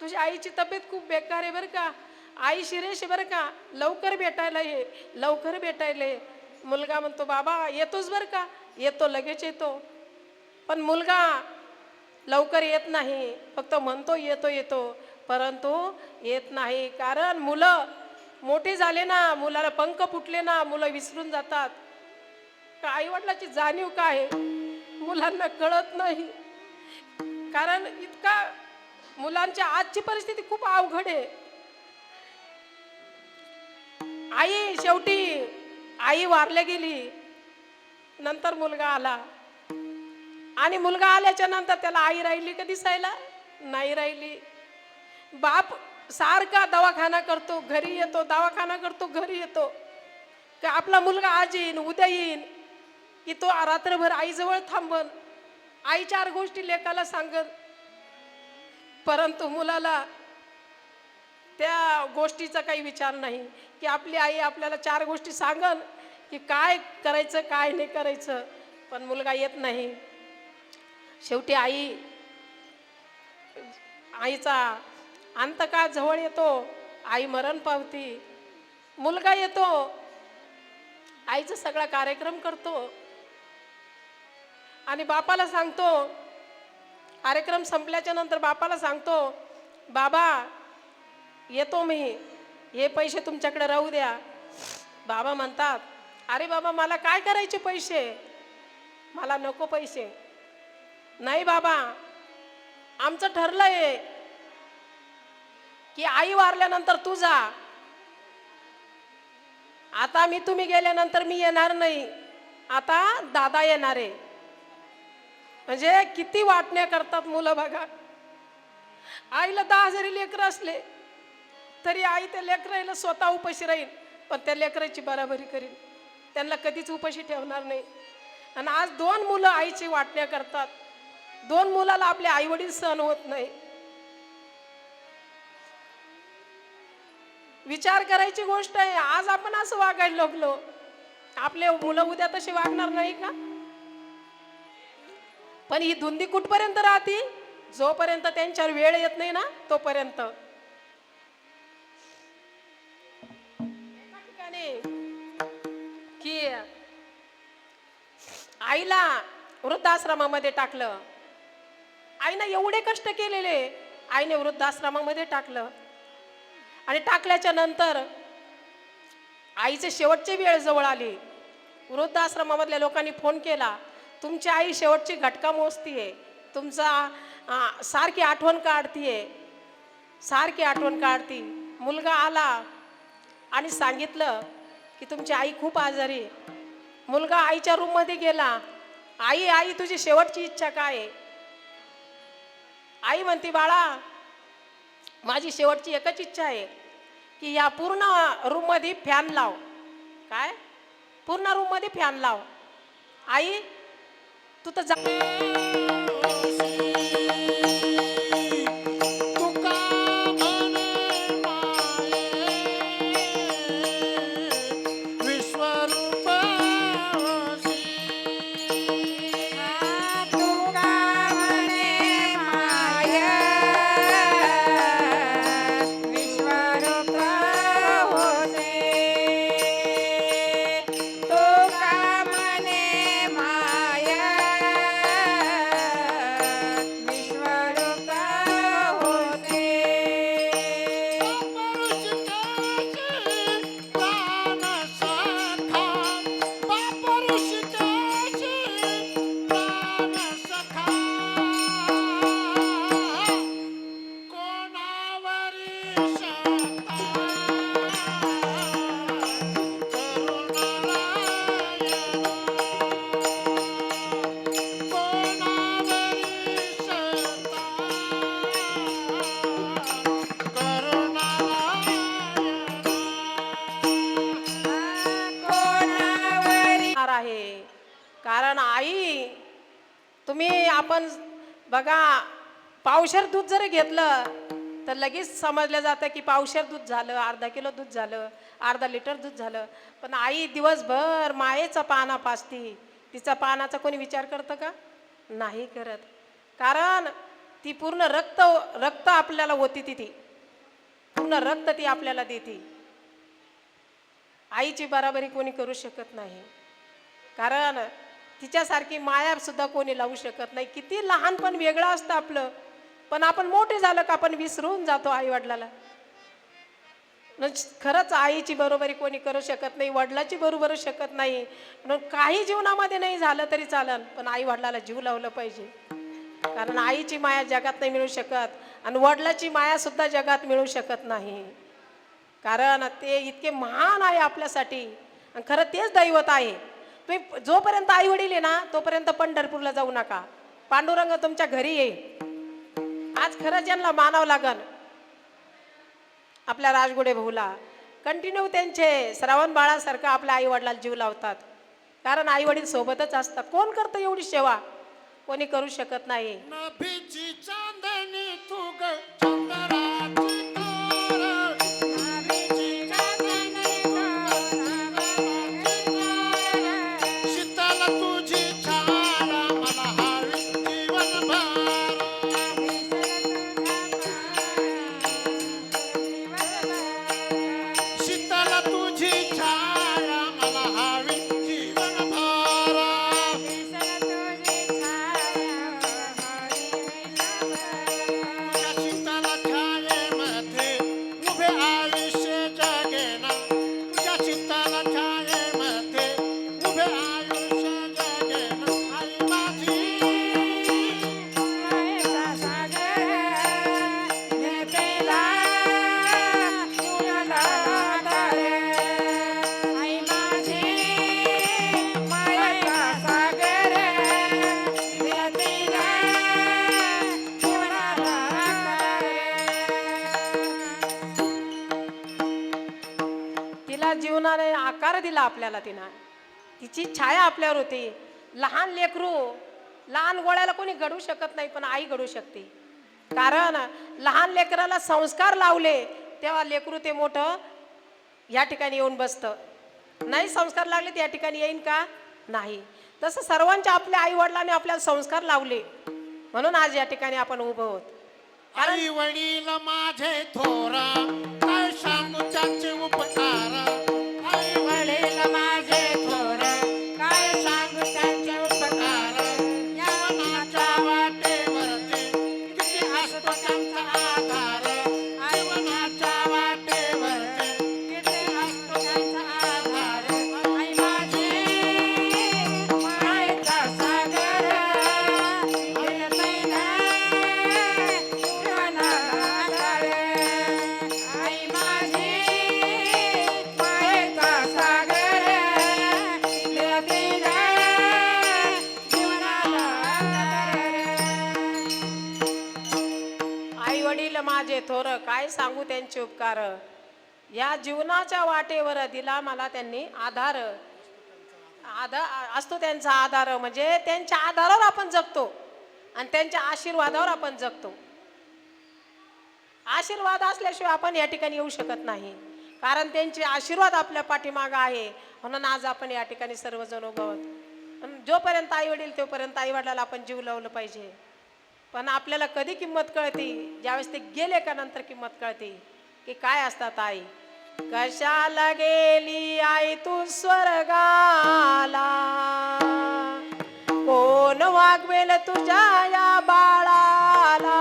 तुझ्या आईची तब्येत खूप बेकार आहे बरं का, आई शिरेश बरं का, लवकर भेटायला ये, लवकर भेटायला ये. मुलगा म्हणतो, बाबा येतोच बरं का, येतो, लगेच येतो. पण मुलगा लवकर येत नाही, फक्त म्हणतो येतो येतो, परंतु येत नाही. कारण मुलं मोठे झाले ना, मुलाला पंख फुटले ना, मुलं विसरून जातात. का आईवडिलाची जाणीव काय मुलांना कळत नाही. कारण इतका मुलांच्या आजची परिस्थिती खूप अवघड आहे. शेवटी आई वारल्या गेली, नंतर मुलगा आला आणि मुलगा आल्याच्या नंतर त्याला आई राहिली का दिसायला? नाही राहिली. बाप सारखा दवाखाना करतो, घरी येतो, दवाखाना करतो, घरी येतो, की आपला मुलगा आज येईन, उद्या येईन, की तो रात्रभर आईजवळ थांबन, आई 4 गोष्टी लेकाला सांगन. परंतु मुलाला त्या गोष्टीचा काही विचार नाही, की आपली आई आपल्याला 4 गोष्टी सांगन, की काय करायचं काय नाही करायचं. पण मुलगा येत नाही. शेवटी आईचा अंतकाळ जवळ येतो, आई मरण पावती, मुलगा येतो, आईचा सगळा कार्यक्रम करतो आणि बापाला सांगतो. कार्यक्रम संपल्याच्या नंतर बापाला सांगतो, बाबा येतो मी, हे पैसे तुमच्याकडे राहू द्या. बाबा म्हणतात, अरे बाबा मला काय करायचे पैसे, मला नको पैसे. नाही बाबा, आमचं ठरलंय की आई वारल्यानंतर तू जा, आता तुम्ही गेल्यानंतर मी येणार नाही, आता दादा येणार आहे. म्हणजे किती वाटण्या करतात मुलं बघा. आईला 10 जरी लेकरं असले तरी आई त्या लेकराला स्वतः उपाशी राहील, पण त्या लेकराची बराबरी करीन, त्यांना कधीच उपाशी ठेवणार नाही. आणि आज 2 मुलं आईची वाटण्या करतात, 2 मुलाला आपले आई वडील सहन होत नाही. विचार करायची गोष्ट आहे. आज आपण असं वागायला लागलो, आपले मुलं उद्या तसे वागणार नाही का? पण ही धुंदी कुठपर्यंत राहते? जोपर्यंत त्यांच्यावर वेळ येत नाही ना तोपर्यंत. एका ठिकाणी की आईला वृद्धाश्रमामध्ये टाकलं. आईनं एवढे कष्ट केलेले, आईने वृद्धाश्रमामध्ये टाकलं. आणि टाकल्याच्या नंतर आईचे शेवटची वेळ जवळ आली. वृद्धाश्रमामधल्या लोकांनी फोन केला, तुमची आई शेवटची घटका मोजतीये, तुमचा सारखी आठवण काढतीये, सारखी आठवण काढती. मुलगा आला आणि सांगितलं की तुमची आई खूप आजारी. मुलगा आईच्या रूममध्ये गेला, आई तुझी शेवटची इच्छा काय आहे? आई म्हणते, बाळा माझी शेवटची एकच इच्छा आहे की या पूर्ण रूममध्ये फॅन लाव. काय? पूर्ण रूममध्ये फॅन लाव. आई तू तर जा. आपण बघा पावशेर दूध जरी घेतलं तर लगेच समजलं जातं की पावशेर दूध झालं, अर्धा किलो दूध झालं, अर्धा लिटर दूध झालं. पण आई दिवसभर मायेचा पाना पाजती, तिचा पानाचा कोणी विचार करतं का? नाही करत. कारण ती पूर्ण रक्त रक्त आपल्याला होती ती पूर्ण रक्त ती आपल्याला देते. आईची बराबरी कोणी करू शकत नाही. कारण तिच्यासारखी माया सुद्धा कोणी लावू शकत नाही. किती लहानपण वेगळं असतं आपलं, पण आपण मोठे झालं का आपण विसरून जातो आई वडिलाला. खरंच आईची बरोबरी कोणी करू शकत नाही, वडिलाची बरोबर शकत नाही. म्हणून काही जीवनामध्ये नाही झालं तरी चालेल, पण आई वडिलाला जीव लावलं पाहिजे. कारण आईची माया जगात नाही मिळू शकत आणि वडिलाची माया सुद्धा जगात मिळू शकत नाही. कारण ते इतके महान आहे आपल्यासाठी आणि खरं तेच दैवत आहे. तुम्ही जोपर्यंत आई वडील आहे ना तोपर्यंत पंढरपूरला जाऊ नका. पांडुरंग तुमच्या घरी येईल. आज खरं ज्यांना मानावं लागन आपल्या राजगुडे भाऊला, कंटिन्यू त्यांचे श्रावण बाळासारखं आपल्या आई वडिलाला जीव लावतात. कारण आई वडील सोबतच असतात. कोण करतं एवढी सेवा? कोणी करू शकत नाही. नभीची चांदणी तू ग चंद्राची तार, नभीची चांदणी तू शीतल तुझी छाया मला हवी जीवनभर, शीतल तुझी छाया मला हवी जीवनभर, शीतल छायेमध्ये उभे आयुष्य जगेना, तुझ्या शीतल छायेमध्ये उभे आयुष्य जगेना. आई माझी तिला जीवनाने आकार दिला आपल्याला. तिची छाया आपल्यावर होती. लहान लेकरू लहान गोळ्याला कोणी घडू शकत नाही, पण आई घडू शकते. कारण लहान लेकराला संस्कार लावले तेव्हा लेकरू ते मोठं या ठिकाणी येऊन बसतं. नाही संस्कार लागले तर या ठिकाणी येईन का? नाही. तसं सर्वांच्या आपल्या आई वडिलांनी आपल्याला संस्कार लावले म्हणून आज या ठिकाणी आपण उभं आहोत. आई वडील माझे थोरा काय सांगू त्यांचे उपकार, आई वडील माझे थोर काय सांगू त्यांचे उपकार, जीवनाच्या वाटेवरती किती असतो त्यांचा आधार, जीवनाच्या वाटेवरती किती असतो त्यांचा आधार. आई माझी मायेचा सागर, आई माझी मायेचा सागर, दिला जीवनाला आई वडील माझे थोर काय सांगू त्यांचे उपकार, या जीवनाच्या वाटेवर दिला मला त्यांनी आधार. असतो त्यांचा आधार, म्हणजे त्यांच्या आधारावर आपण जगतो आणि त्यांच्या आशीर्वादावर आपण जगतो. आशीर्वाद असल्याशिवाय आपण या ठिकाणी येऊ शकत नाही. कारण त्यांचे आशीर्वाद आपल्या पाठीमागं आहे म्हणून आज आपण या ठिकाणी सर्वजण उभं आहोत. जोपर्यंत आई वडील तोपर्यंत आई वडिलाला आपण जीव लावलं पाहिजे. पण आपल्याला कधी किंमत कळते? ज्यावेळेस ते गेले का नंतर किंमत कळते की काय असतात आई. कशाला गेली आई तू स्वर्गाला, कोण वागवेल तुझ्या या बाळाला.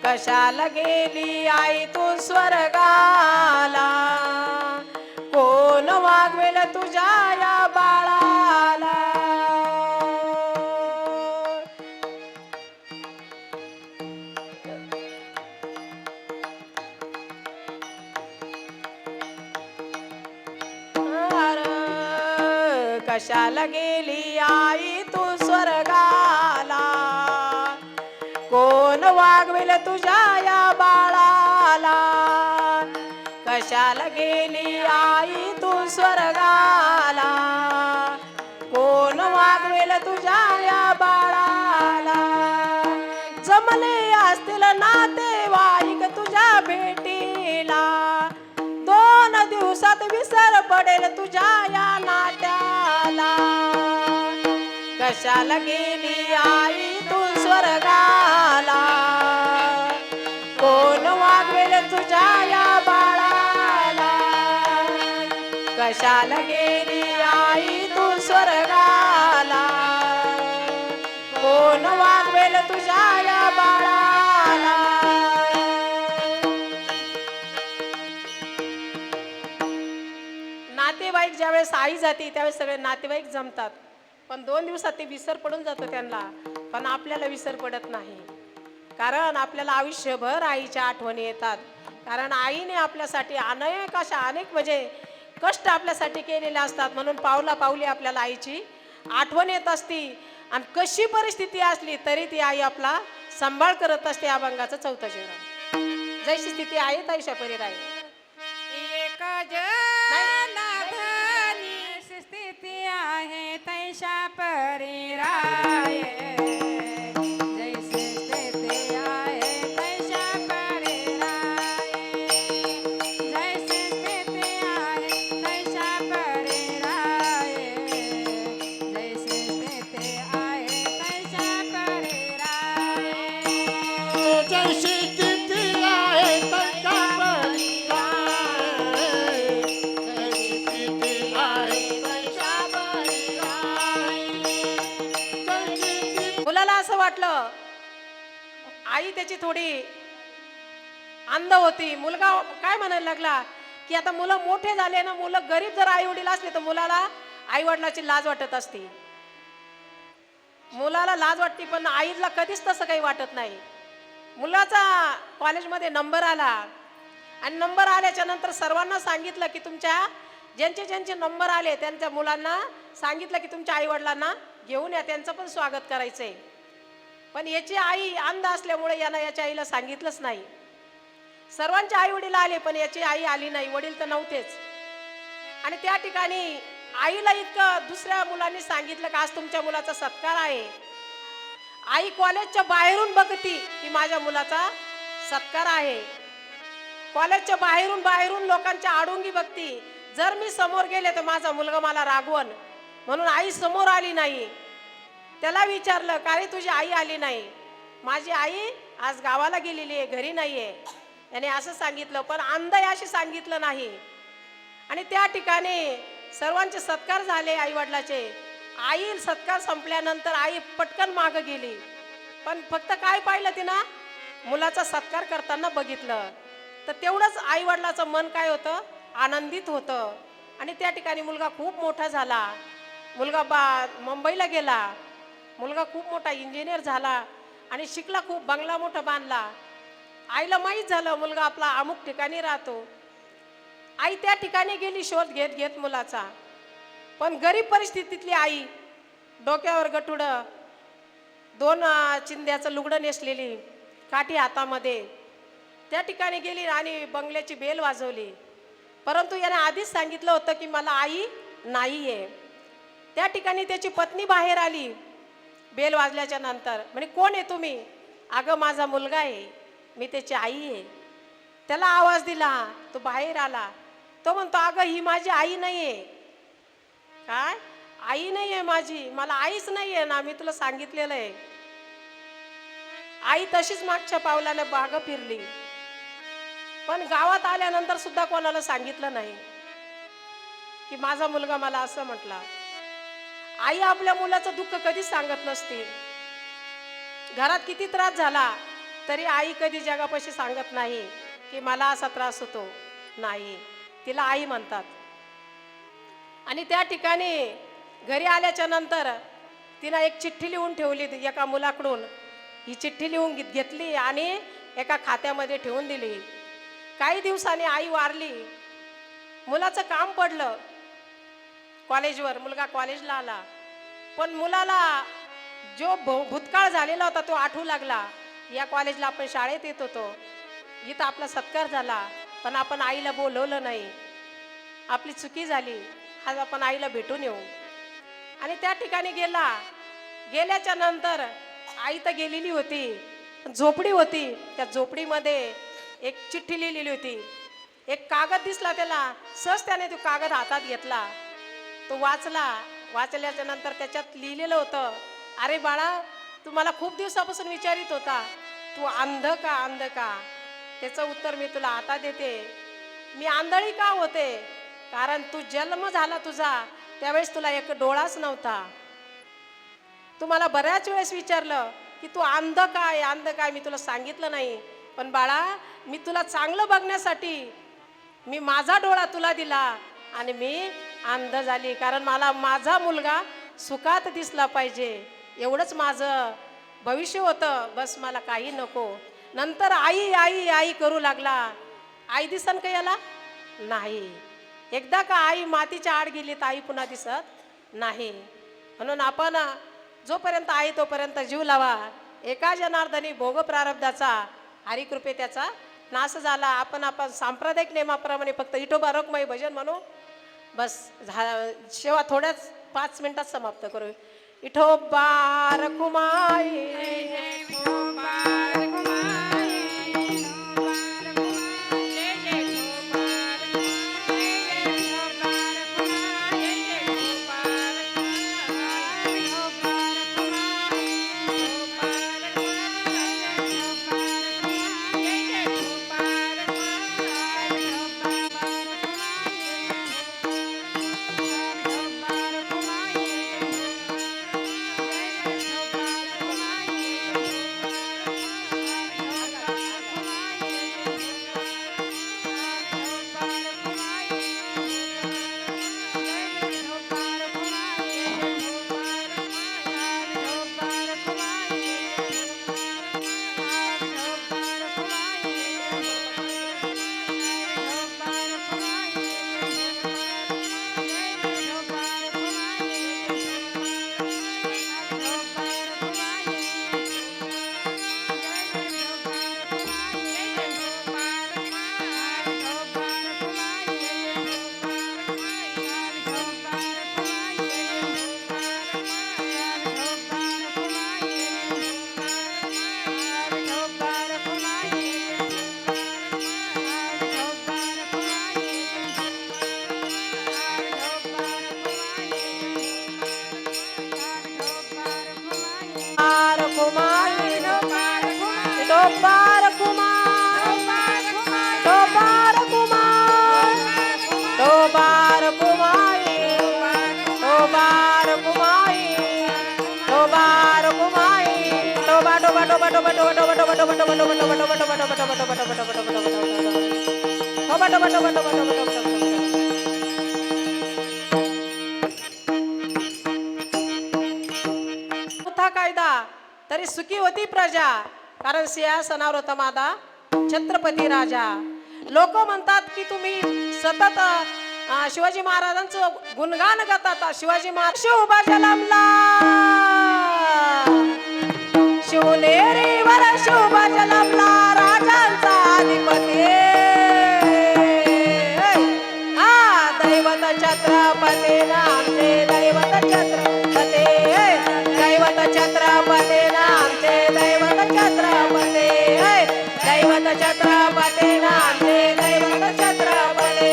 कशाला गेली आई तू स्वर्गाला, कोण वागवेल तुझ्या या बाळाला. कशाला गेली आई तू स्वर्गाला, कोण वागवेल तुझ्या या बाळाला. कशाला गेली आई तू स्वर्गाला, कोण वागवेल तुझ्या या बाळाला. लांबले असतील नातेवाईक तुझ्या भेटीला, 2 दिवसात विसर पडेल तुझ्या या नात्याला. कशाला गेली आई तू स्वर्गाला, कोण वागवेल तुझ्या या बाळाला. कशाला गेली आई तू स्वर्गाला, कोण वागवेल तुझ्या या बाळाला. नातेवाईक ज्यावेळेस आई जाते त्यावेळेस सगळे नातेवाईक जमतात, पण 2 दिवसात ते विसर पडून जातो त्यांना. पण आपल्याला विसर पडत नाही, कारण आपल्याला आयुष्यभर आईच्या आठवणी येतात. कारण आईने आपल्यासाठी अनेक म्हणजे कष्ट आपल्यासाठी केलेले असतात. म्हणून पावला पावली आपल्याला आईची आठवण येत असती. आणि कशी परिस्थिती असली तरी ती आई आपला सांभाळ करत असते. अभंगाचं 4थं शरण. जैशी स्थिती आहे तैशा परी राहील. एक जनार्दनी स्थिती आहे तैशा परी राय. जैसी स्थिती आहे तैशा परी राय. जैसी स्थिती आहे तैशा परी राय. जैसी स्थिती आहे तैशा परी राय. जैशी स्थिती आहे तशा परी राय. जैशी स्थिती आहे तशा परी राय. जैशी स्थिती मुलाला असं वाटलं, आई त्याची थोडी अंध होती. मुलगा काय म्हणायला लागला की आता मुलं मोठे झाले ना, मुलं गरीब जर आई वडील असले तर मुलाला आई वडिलाची लाज वाटत असते. मुलाला लाज वाटते, पण आईला कधीच तसं काही वाटत नाही. मुलाचा कॉलेजमध्ये नंबर आला आणि नंबर आल्याच्या नंतर सर्वांना सांगितलं की तुमच्या ज्यांचे नंबर आले त्यांच्या मुलांना सांगितलं की तुमच्या आई वडिलांना घेऊन या, त्यांचं पण स्वागत करायचंय. पण याची आई अंध असल्यामुळे यानं याच्या आईला सांगितलंच नाही. सर्वांचे आई वडील आले पण याची आई आली नाही, वडील तर नव्हतेच. आणि त्या ठिकाणी आईला इतकं दुसऱ्या मुलांनी सांगितलं की आज तुमच्या मुलाचा सत्कार आहे. आई कॉलेजच्या बाहेरून बघती की माझ्या मुलाचा सत्कार आहे. कॉलेजच्या बाहेरून लोकांच्या आडुंगी बघती, जर मी समोर गेले तर माझा मुलगा मला रागवण. म्हणून आई समोर आली नाही. त्याला विचारलं का रे तुझी आई आली नाही? माझी आई आज गावाला गेलेली आहे, घरी नाहीये. याने असं सांगितलं, पण अंध अशी सांगितलं नाही. आणि त्या ठिकाणी सर्वांचे सत्कार झाले आई वडिलाचे. आई सत्कार संपल्यानंतर आई पटकन मागं गेली, पण फक्त काय पाहिलं तिनं? मुलाचा सत्कार करताना बघितलं. तर तेवढंच आई वडिलाचं मन काय होतं? आनंदित होतं. आणि त्या ठिकाणी मुलगा खूप मोठा झाला. मुलगा मुंबईला गेला. मुलगा खूप मोठा इंजिनियर झाला आणि शिकला खूप, बंगला मोठा बांधला. आईला माहीत झालं मुलगा आपला अमुक ठिकाणी राहतो. आई त्या ठिकाणी गेली शोध घेत मुलाचा. पण गरीब परिस्थितीतली आई, डोक्यावर गठुडं, 2 चिंध्याचं लुगडं नेसलेली, काठी हातामध्ये, त्या ठिकाणी गेली आणि बंगल्याची बेल वाजवली. परंतु याने आधीच सांगितलं होतं की मला आई नाहीये. त्या ठिकाणी त्याची पत्नी बाहेर आली बेल वाजल्याच्या नंतर. म्हणे कोण आहे तुम्ही? अगं माझा मुलगा आहे, मी त्याची आई आहे. त्याला आवाज दिला, तो बाहेर आला. तो म्हणतो अगं ही माझी आई नाहीये. काय? आई नाहीये माझी, मला आईच नाहीये ना, मी तुला सांगितलेलं आहे. आई तशीच मागच्या पावलाने बाग फिरली, पण गावात आल्यानंतर सुद्धा कोणाला सांगितलं नाही की माझा मुलगा मला असं म्हटला. आई आपल्या मुलाचं दुःख कधीच सांगत नसते. घरात किती त्रास झाला तरी आई कधी जगापाशी सांगत नाही की मला असा त्रास होतो. नाही, तिला आई म्हणतात. आणि त्या ठिकाणी घरी आल्याच्या नंतर तिनं एक चिठ्ठी लिहून ठेवली एका मुलाकडून. ही चिठ्ठी लिहून घेतली आणि एका खात्यामध्ये ठेवून दिली. काही दिवसांनी आई वारली. मुलाचं काम पडलं कॉलेजवर, मुलगा कॉलेजला आला. पण मुलाला जो भूतकाळ झालेला होता तो आठवू लागला. या कॉलेजला आपण शाळेत येत होतो, इथं आपला सत्कार झाला, पण आपण आईला बोलवलं नाही. आपली चुकी झाली, आज आपण आईला भेटून येऊ. आणि त्या ठिकाणी गेला. गेल्याच्या नंतर आई तर गेलेली होती, झोपडी होती. त्या झोपडीमध्ये एक चिठ्ठी लिहिलेली होती. एक कागद दिसला त्याला. सहज त्याने तो कागद हातात घेतला, तो वाचला. वाचल्याच्या नंतर त्याच्यात लिहिलेलं होतं, अरे बाळा, तू मला खूप दिवसापासून विचारित होता, तू अंध का, अंध का? त्याचं उत्तर मी तुला आता देते. मी आंधळी का होते? कारण तू जन्म झाला तुझा त्यावेळेस तुला एक डोळाच नव्हता. तू मला बऱ्याच वेळेस विचारलं की तू अंध काय, अंध काय? मी तुला सांगितलं नाही. पण बाळा, मी तुला चांगलं बघण्यासाठी मी माझा डोळा तुला दिला आणि मी अंध झाली, कारण मला माझा मुलगा सुखात दिसला पाहिजे, एवढंच माझं भविष्य होतं. बस, मला काही नको. नंतर आई आई आई करू लागला. आई दिसन का याला? नाही. एकदा का आई मातीच्या आड गेली तर आई पुन्हा दिसत नाही. म्हणून आपण जोपर्यंत आहे तोपर्यंत जीव लावा. एका जनार्दनी भोग प्रारब्धाचा, हरिकृपे त्याचा नाश झाला. आपण सांप्रदायिक नेमाप्रमाणे फक्त विठोबा रखुमाई भजन म्हणू. बस, शेवा थोड्याच 5 मिनिटात समाप्त करू. विठोबा रखुमाई, कायदा तरी सुखी होती प्रजा, कारण सिंहासनावर होता माझा छत्रपती राजा. लोक म्हणतात की तुम्ही सतत शिवाजी महाराजांचं गुणगान गातात. शिवाजी महाराज शिवबा जलमला, शिवनेरीवर शिवबा जलमला, राजांचा अधिपती. दैवत छत्रपती नामचे, दैवत छत्रपती, दैवत छत्रपती नामचे, दैवत छत्रपती, दैवत छत्रपती नामचे, दैवत छत्रपती,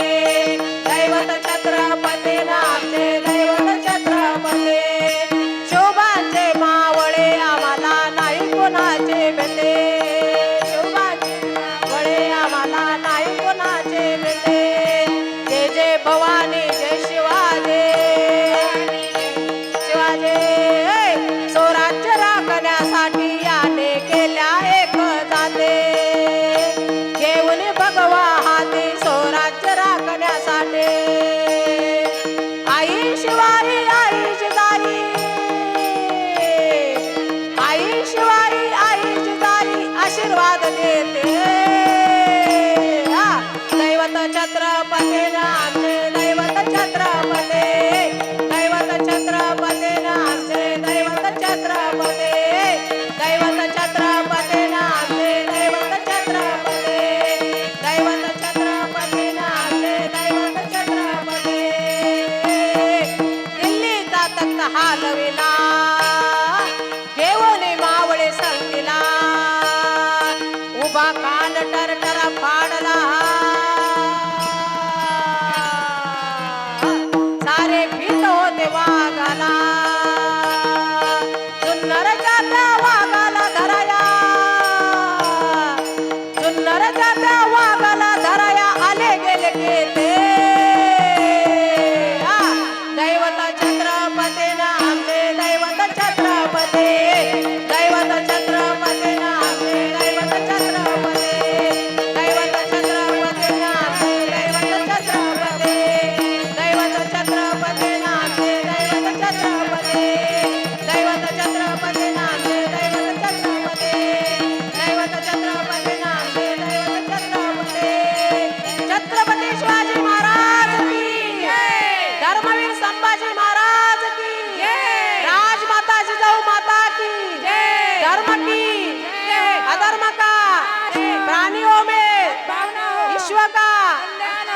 दैवत छत्रपती नामचे, दैवत छत्रपती. शोभाचे मावळे आम्हाला नाही कोणाचे भेटे, शोभाचे मावळे आम्हाला नाही कोणाचे भेटे. जय जय भवानी, जय शिवाजी, शिवाजी. स्वराज्य राखण्यासाठी याने केल्या एक जाते, घेऊन भगवा हाती स्वराज्य राखण्यासाठी. आई शिवाई, आई जिजाई, आई शिवाई, आई जिजाई आशीर्वाद देते. दैवत छत्रपती नामचे, दैवत छत्रपती, दैवत छत्रपती नामचे, दैवत छत्रपती, दैवत छत्रपती नामचे, दैवत छत्रपती, दैवत छत्रपती नामचे, दैवत छत्रपती. दिल्लीचा तख्त हालविला, घेऊन मावळे संगीला. छत्रपती शिवाजी महाराज की धर्मवीर संभाजी महाराज की राजमाता जिजाऊ माता की धर्म की अधर्म का प्राणियों में विश्व का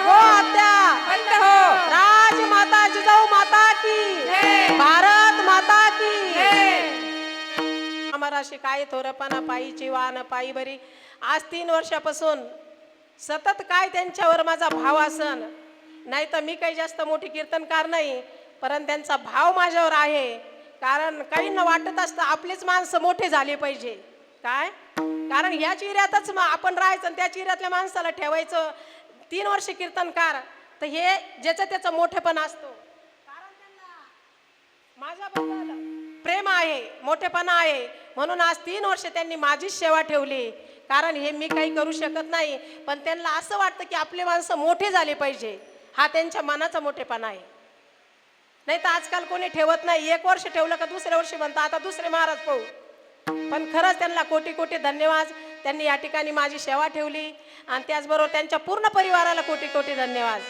गो हत्या बंद हो राजमाता जिजाऊ माता की भारत माता की अमराशी काय थोरपणा पायीची वाहन पायी बरी. आज 3 वर्षापासून सतत काय त्यांच्यावर माझा भाव असन. नाही तर मी काही जास्त मोठी कीर्तनकार नाही, परंतु त्यांचा भाव माझ्यावर आहे. कारण काहींना वाटत असतं आपलीच माणसं मोठे झाले पाहिजे. काय कारण ह्या चिऱ्यातच आपण राहायचं आणि त्या चिऱ्यातल्या माणसाला ठेवायचं. 3 वर्ष कीर्तनकार तर हे ज्याचं त्याचं मोठेपण असतो. कारण त्यांना माझ्याबद्दल प्रेम आहे, मोठेपणा आहे, म्हणून आज 3 वर्ष त्यांनी माझीच सेवा ठेवली. कारण हे मी काही करू शकत नाही, पण त्यांना असं वाटतं की आपले माणसं मोठे झाले पाहिजे. हा त्यांच्या मनाचा मोठेपणा आहे. नाही तर आजकाल कोणी ठेवत नाही. 1 वर्ष ठेवलं का दुसऱ्या वर्षी म्हणतं आता दुसरे महाराज पाहू. पण खरंच त्यांना कोटी कोटी धन्यवाद. त्यांनी या ठिकाणी माझी सेवा ठेवली आणि त्याचबरोबर त्यांच्या पूर्ण परिवाराला कोटी कोटी धन्यवाद.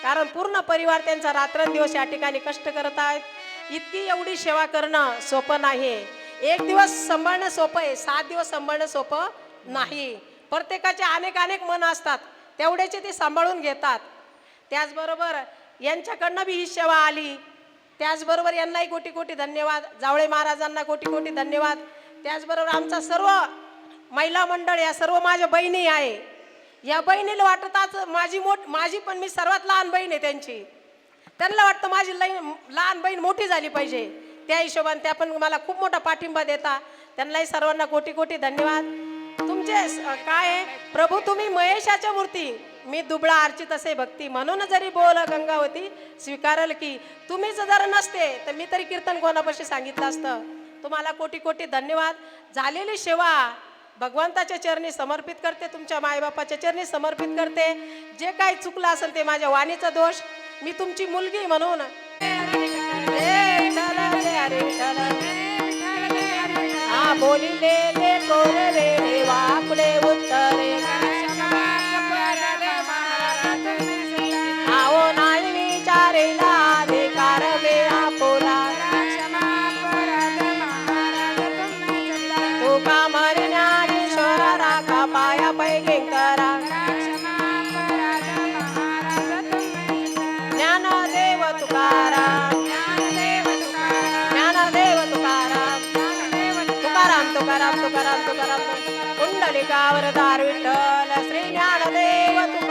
कारण पूर्ण परिवार त्यांचा रात्रंदिवस या ठिकाणी कष्ट करत आहेत. इतकी एवढी सेवा करणं सोपं नाही. 1 दिवस सांभाळणं सोपं आहे, 7 दिवस सांभाळणं सोपं नाही. प्रत्येकाचे अनेक मन असतात, तेवढ्याचे ते सांभाळून घेतात. त्याचबरोबर यांच्याकडनं बी ही सेवा आली. त्याचबरोबर यांनाही कोटी कोटी धन्यवाद. जावळे महाराजांना कोटी कोटी धन्यवाद. त्याचबरोबर आमचा सर्व महिला मंडळ या सर्व माझ्या बहिणी आहे. या बहिणीला वाटत आज माझी पण मी सर्वात लहान बहीण आहे त्यांची. त्यांना वाटतं माझी लहान बहीण मोठी झाली पाहिजे. त्या हिशोबाने त्या पण मला खूप मोठा पाठिंबा देता. त्यांनाही सर्वांना कोटी कोटी धन्यवाद. तुमचे काय आहे प्रभू, तुम्ही महेशाच्या मूर्ती, मी दुबळा अर्चित असे भक्ती, म्हणून जरी बोल गंगावती स्वीकारल की. तुम्हीच जर नसते तर मी तरी कीर्तन कोणापाशी सांगितलं असतं. तुम्हाला कोटी कोटी धन्यवाद. झालेली सेवा भगवंताच्या चरणी समर्पित करते, तुमच्या मायबापाच्या चरणी समर्पित करते. जे काही चुकलं असेल ते माझ्या वाणीचा दोष. मी तुमची मुलगी म्हणून हा बोलिले ले कोरे रे वाकडे उत्तरे आओ नाही विचारेला अधिकार मे आपोला. तुका मरण्याधीश्वर राखा पाया पैकी करा. ज्ञानदेव तुकाराम ज्ञानदेव तुकाराम तुकाराम तुकाराम तुकाराम तुकाराम. कुंडलिकावर दार विठ्ठल श्री ज्ञानदेव तुकाराम.